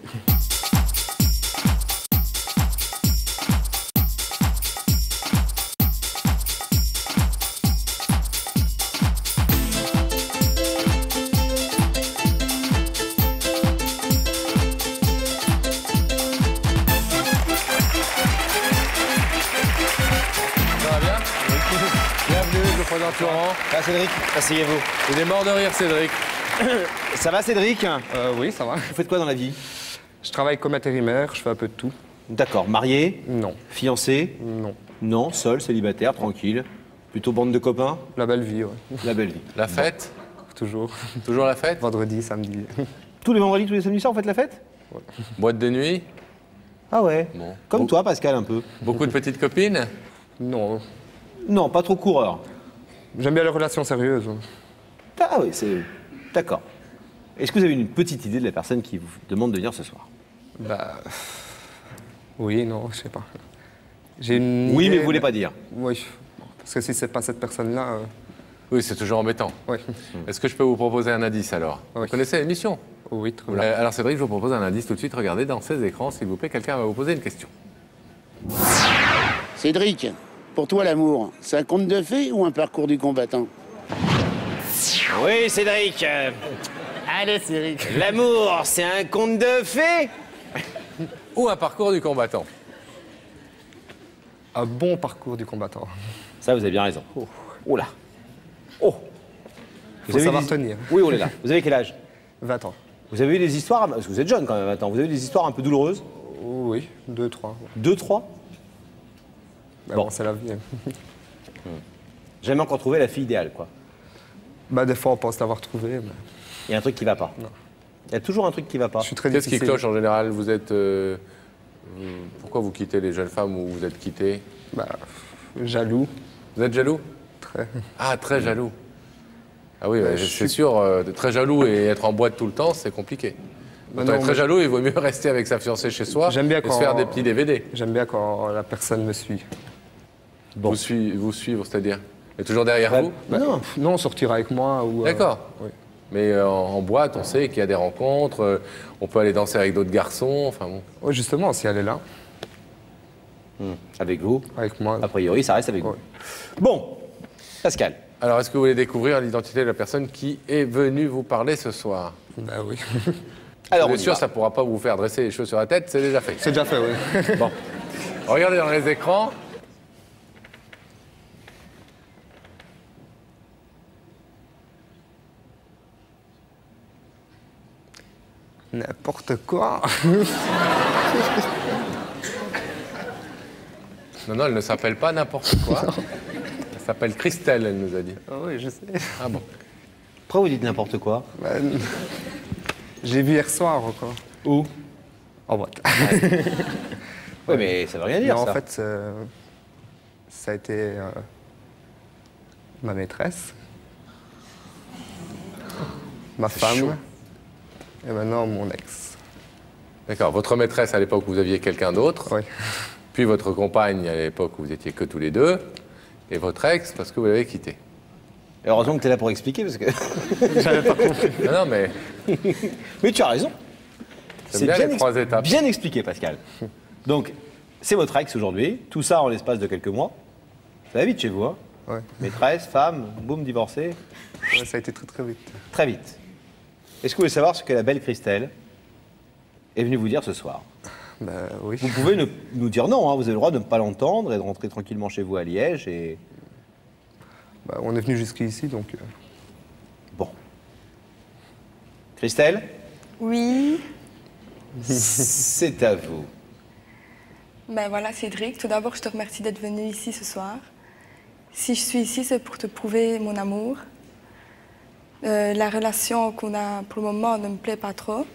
Laurent. Ça va Cédric? Asseyez-vous. Il est mort de rire, Cédric. Ça va Cédric? Oui, ça va. Vous faites quoi dans la vie? Je travaille comme intérimaire, je fais un peu de tout. D'accord. Marié? Non. Fiancé? Non. Non, seul, célibataire, tranquille. Plutôt bande de copains? La belle vie, ouais. La belle vie. La fête? Toujours. Toujours la fête? Vendredi, samedi. Tous les vendredis, tous les samedis soirs, vous faites la fête? Ouais. Boîte de nuit? Ah ouais. Bon. Comme toi, Pascal, un peu. Beaucoup de petites copines? Non. Non, pas trop coureur. J'aime bien les relations sérieuses. Ah oui, c'est... D'accord. Est-ce que vous avez une petite idée de la personne qui vous demande de venir ce soir? Bah... Oui, non, je sais pas. J'ai une oui, idée, mais vous voulez pas dire? Oui, parce que si c'est pas cette personne-là... Oui, c'est toujours embêtant. Oui. Est-ce que je peux vous proposer un indice, alors? Oui. Vous connaissez l'émission? Oui, très bien. Alors, Cédric, je vous propose un indice tout de suite. Regardez dans ces écrans, s'il vous plaît, quelqu'un va vous poser une question. Cédric, pour toi, l'amour, c'est un conte de fées ou un parcours du combattant? Oui, Cédric. Allez, Cédric. L'amour, c'est un conte de fées? Ou un parcours du combattant? Un bon parcours du combattant. Ça, vous avez bien raison. Oh là. Oh. Faut savoir tenir. Oui, oh là là. Vous avez quel âge? 20 ans. Vous avez eu des histoires, parce que vous êtes jeune quand même, 20 ans, vous avez eu des histoires un peu douloureuses? Oui, 2, 3. 2, 3? Mais bon, c'est la vie. Jamais encore trouvé la fille idéale, quoi. Bah, des fois, on pense l'avoir trouvé, mais... Il y a un truc qui va pas. Non. Il y a toujours un truc qui va pas. Je suis très Qu'est-ce qui difficile. cloche en général? Vous êtes... Pourquoi vous quittez les jeunes femmes ou vous êtes quitté? Bah, jaloux. Vous êtes jaloux? Très. Ah, très jaloux. Ah oui, c'est sûr, très jaloux et être en boîte tout le temps, c'est compliqué. Quand on est très jaloux, il vaut mieux rester avec sa fiancée chez soi et se faire des petits DVD. J'aime bien quand la personne me suit. Bon. Vous suivre, c'est-à-dire? Elle est toujours derrière vous? Bah, non, sortir avec moi ou... D'accord. Oui. Mais en boîte, on sait qu'il y a des rencontres, on peut aller danser avec d'autres garçons, enfin bon. Oui, justement, si elle est là. Avec vous? Avec moi. A priori, ça reste avec vous. Bon, Pascal. Alors, est-ce que vous voulez découvrir l'identité de la personne qui est venue vous parler ce soir? Bah oui. Alors, bien sûr, ça ne pourra pas vous faire dresser les cheveux sur la tête, c'est déjà fait. C'est déjà fait, oui. Bon. Regardez dans les écrans. N'importe quoi. Non, elle ne s'appelle pas n'importe quoi. s'appelle Christelle, elle nous a dit. Ah oui, je sais. Ah bon. Pourquoi vous dites n'importe quoi? J'ai vu hier soir encore. Où? En boîte. Oui, mais ça veut rien dire, non, ça. En fait, ça a été ma maîtresse, ma femme, chaud. et maintenant mon ex. D'accord. Votre maîtresse, à l'époque, vous aviez quelqu'un d'autre. Oui. Puis votre compagne, à l'époque, vous étiez que tous les deux. Et votre ex, parce que vous l'avez quitté. Et heureusement que tu es là pour expliquer, parce que... J'avais pas compris. Non, mais... Mais tu as raison. C'est bien les 3 étapes. Bien expliqué, Pascal. Donc, c'est votre ex aujourd'hui, tout ça en l'espace de quelques mois. Ça va vite chez vous, hein? Ouais. Maîtresse, femme, boum, divorcé. Ouais, ça a été très très vite. Très vite. Est-ce que vous voulez savoir ce que la belle Christelle est venue vous dire ce soir? Bah oui. Vous pouvez nous dire non, hein, vous avez le droit de ne pas l'entendre et de rentrer tranquillement chez vous à Liège et... Bah, on est venu jusqu'ici, donc... Bon. Christelle? Oui. C'est à vous. Ben voilà, Cédric, tout d'abord, je te remercie d'être venu ici ce soir. Si je suis ici, c'est pour te prouver mon amour. La relation qu'on a pour le moment ne me plaît pas trop,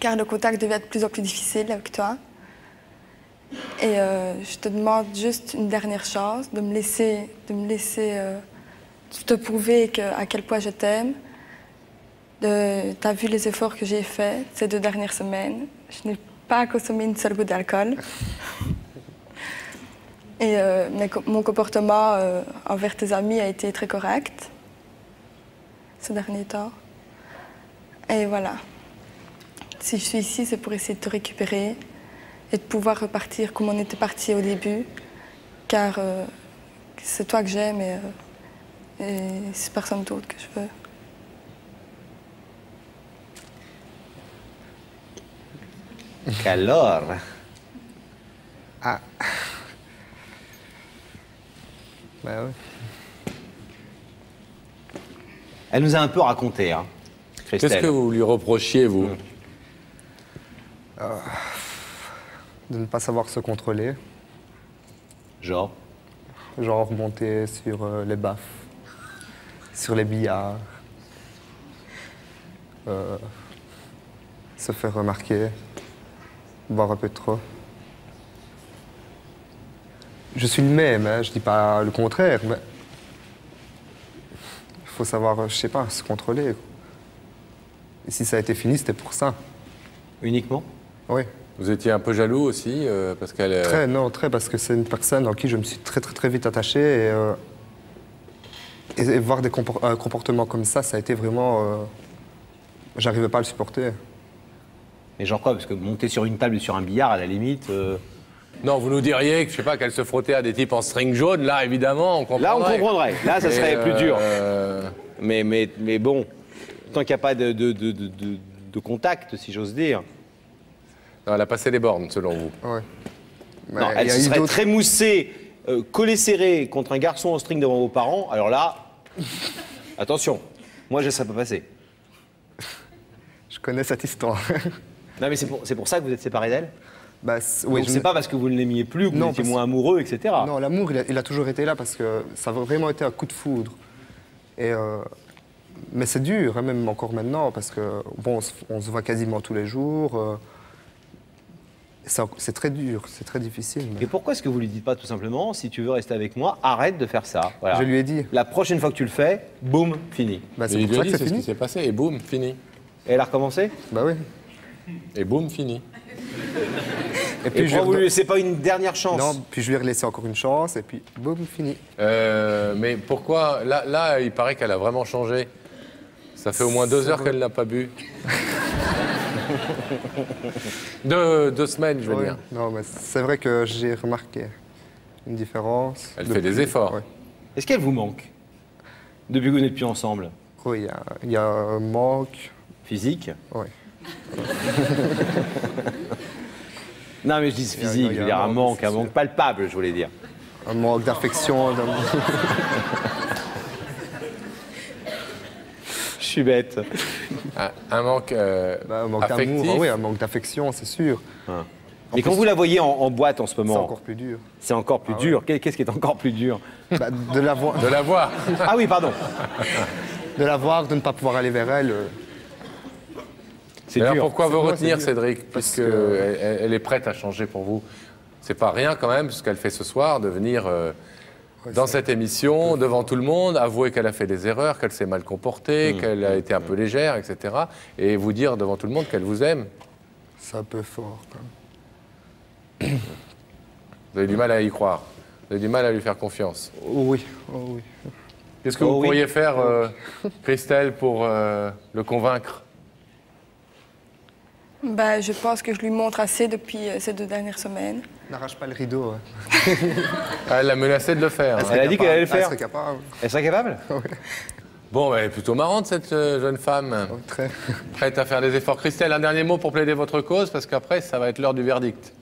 car le contact devient de plus en plus difficile avec toi. Et je te demande juste une dernière chance, de me laisser te prouver à quel point je t'aime. Tu as vu les efforts que j'ai faits ces 2 dernières semaines. Je n'ai pas consommé une seule goutte d'alcool. Et mon comportement envers tes amis a été très correct ces derniers temps. Et voilà. Si je suis ici, c'est pour essayer de te récupérer et de pouvoir repartir comme on était parti au début. Car c'est toi que j'aime et c'est personne d'autre que je veux. Qu'alors? Ah. Bah ouais. Elle nous a un peu raconté, hein, Christelle. Qu'est-ce que vous lui reprochiez, vous? De ne pas savoir se contrôler. Genre? Genre remonter sur les baffes, sur les billards, se faire remarquer, boire un peu trop. Je suis le même, hein, je dis pas le contraire, mais il faut savoir, je sais pas, se contrôler. Et si ça a été fini, c'était pour ça. Uniquement? Oui. Vous étiez un peu jaloux aussi, parce qu'elle... Très, parce que c'est une personne en qui je me suis très vite attaché. Et voir un comportement comme ça a été vraiment... j'arrivais pas à le supporter. Mais genre quoi? Parce que monter sur une table et sur un billard, à la limite... Non, vous nous diriez que, je sais pas, qu'elle se frottait à des types en string jaune. Là, évidemment, on comprendrait. Là, on comprendrait. Là, ça serait plus dur. Mais bon, tant qu'il n'y a pas de contact, si j'ose dire. Non, elle a passé les bornes, selon vous. Ouais. Non, elle se serait très moussée, collée serrée contre un garçon en string devant vos parents. Alors là, attention, moi, je ne serais pas passé. Je connais cette histoire. Non, mais c'est pour ça que vous êtes séparés d'elle? Bah, oui, c'est pas parce que vous ne l'aimiez plus, que vous étiez moins amoureux, etc. Non, l'amour, il a toujours été là parce que ça a vraiment été un coup de foudre. Et, mais c'est dur, hein, même encore maintenant, parce que bon, on se voit quasiment tous les jours. C'est très dur, c'est très difficile. Mais... Et pourquoi est-ce que vous lui dites pas tout simplement, si tu veux rester avec moi, arrête de faire ça? Voilà. Je lui ai dit. La prochaine fois que tu le fais, boum, fini. Bah, c'est pour ça que c'est fini. C'est ce qui s'est passé, et boum, fini. Et elle a recommencé? Bah oui. Et boum, fini. Et puis vous lui laissez pas une dernière chance? Non, puis je lui ai laissé encore une chance, et puis boum, fini. Mais pourquoi là, il paraît qu'elle a vraiment changé. Ça fait au moins 2 heures qu'elle n'a pas bu. 2 semaines, je veux dire. Non, mais c'est vrai que j'ai remarqué une différence. Elle fait des efforts. Ouais. Est-ce qu'elle vous manque depuis que vous n'êtes plus ensemble? Oui, il y a un manque. Physique? Oui. Non, mais je dis physique, je veux dire un manque palpable, je voulais dire. Un manque d'affection. Je suis bête. Un manque, un manque d'amour, oui, un manque d'affection, c'est sûr. Mais quand vous la voyez en boîte en ce moment... C'est encore plus dur. C'est encore plus dur. Qu'est-ce qui est encore plus dur? De la voir. De la voir. Ah oui, pardon. De la voir, de ne pas pouvoir aller vers elle. C'est alors dur. pourquoi vous Moi, retenir, c'est dur. Cédric, puisque elle est prête à changer pour vous? C'est pas rien quand même, ce qu'elle fait ce soir, de venir dans cette émission, devant tout le monde, avouer qu'elle a fait des erreurs, qu'elle s'est mal comportée, qu'elle a été un peu légère, etc. Et vous dire devant tout le monde qu'elle vous aime. C'est un peu fort, quand même. Vous avez du mal à y croire. Vous avez du mal à lui faire confiance. Oui, oh oui. Qu'est-ce que vous pourriez faire, Christelle, pour le convaincre? Bah, je pense que je lui montre assez depuis ces 2 dernières semaines. N'arrache pas le rideau. Elle l'a menacé de le faire. Elle a dit qu'elle allait le Elle faire. serait capable. Elle serait capable? Bon, elle est plutôt marrante, cette jeune femme. Très. Prête à faire des efforts. Christelle, un dernier mot pour plaider votre cause, parce qu'après, ça va être l'heure du verdict.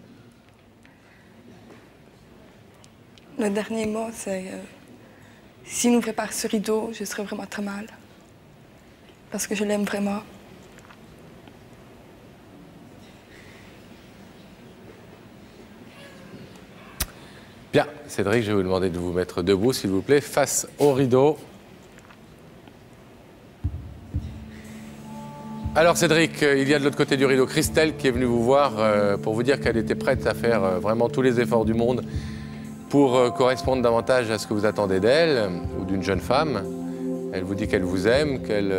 Le dernier mot, c'est s'il n'ouvrait pas ce rideau, je serais vraiment très mal. Parce que je l'aime vraiment. Bien, Cédric, je vais vous demander de vous mettre debout, s'il vous plaît, face au rideau. Alors Cédric, il y a de l'autre côté du rideau Christelle qui est venue vous voir pour vous dire qu'elle était prête à faire vraiment tous les efforts du monde pour correspondre davantage à ce que vous attendez d'elle ou d'une jeune femme. Elle vous dit qu'elle vous aime, qu'elle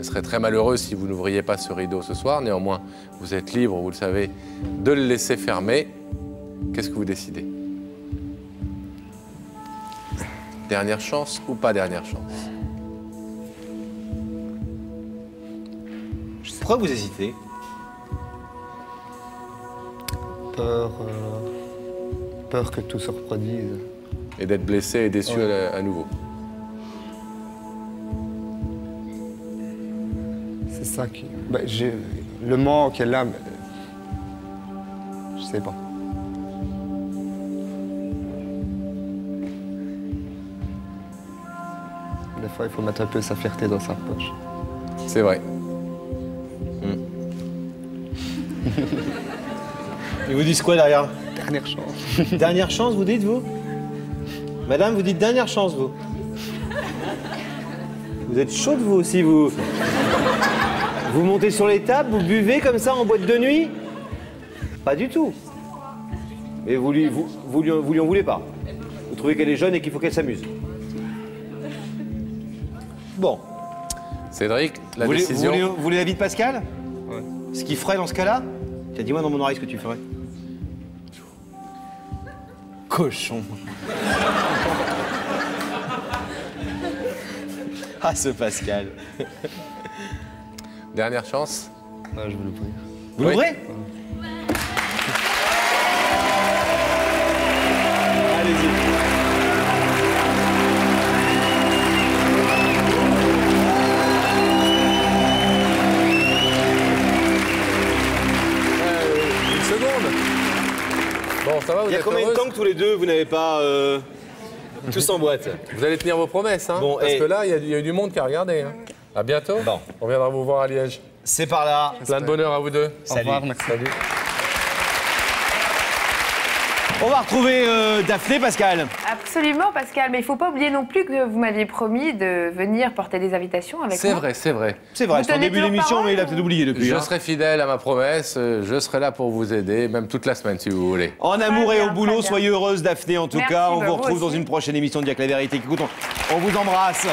serait très malheureuse si vous n'ouvriez pas ce rideau ce soir. Néanmoins, vous êtes libre, vous le savez, de le laisser fermer. Qu'est-ce que vous décidez? Dernière chance ou pas dernière chance? Pourquoi vous hésitez? Peur que tout se reproduise. Et d'être blessé et déçu à nouveau. C'est ça qui... le manque est là, mais... Je sais pas. Des fois, il faut mettre un peu sa fierté dans sa poche. C'est vrai. Ils vous disent quoi derrière? Dernière chance. Dernière chance, vous dites, vous? Madame, vous dites dernière chance, vous? Vous êtes chaude, vous aussi, vous? Vous montez sur les tables, vous buvez comme ça en boîte de nuit? Pas du tout. Et vous lui en voulez pas? Vous trouvez qu'elle est jeune et qu'il faut qu'elle s'amuse? Bon. Cédric, la Vous décision... voulez l'avis de Pascal? Ouais. Ce qu'il ferait dans ce cas-là? Tiens, dis-moi dans mon oreille ce que tu ferais. Cochon. Ah, ce Pascal. Dernière chance? Ouais, je vais l'ouvrir. Vous l'ouvrez? Allez-y. Bon, ça va, vous Il y a êtes combien de heureuse? temps que tous les deux, vous n'avez pas tous en boîte? Vous allez tenir vos promesses, hein? Bon, Parce et- que là, il y a eu du monde qui a regardé. Hein. À bientôt. Bon. On viendra vous voir à Liège. C'est par là. Plein de bonheur à vous deux. Salut. Au revoir, merci. Salut. On va retrouver Daphné, Pascal. Absolument, Pascal. Mais il ne faut pas oublier non plus que vous m'aviez promis de venir porter des invitations avec moi. C'est vrai, c'est vrai. C'est vrai, Vous c'est en tenez début toujours d'émission, parole, mais il a ou- peut-être oublié depuis. Je hein. serai fidèle à ma promesse. Je serai là pour vous aider, même toute la semaine si vous voulez. En amour et bien, au boulot, très bien. soyez heureuse, Daphné, en tout Merci, cas. On bah, vous vous retrouve dans aussi. une prochaine émission de Diac la vérité. Écoute, on vous embrasse.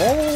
Oh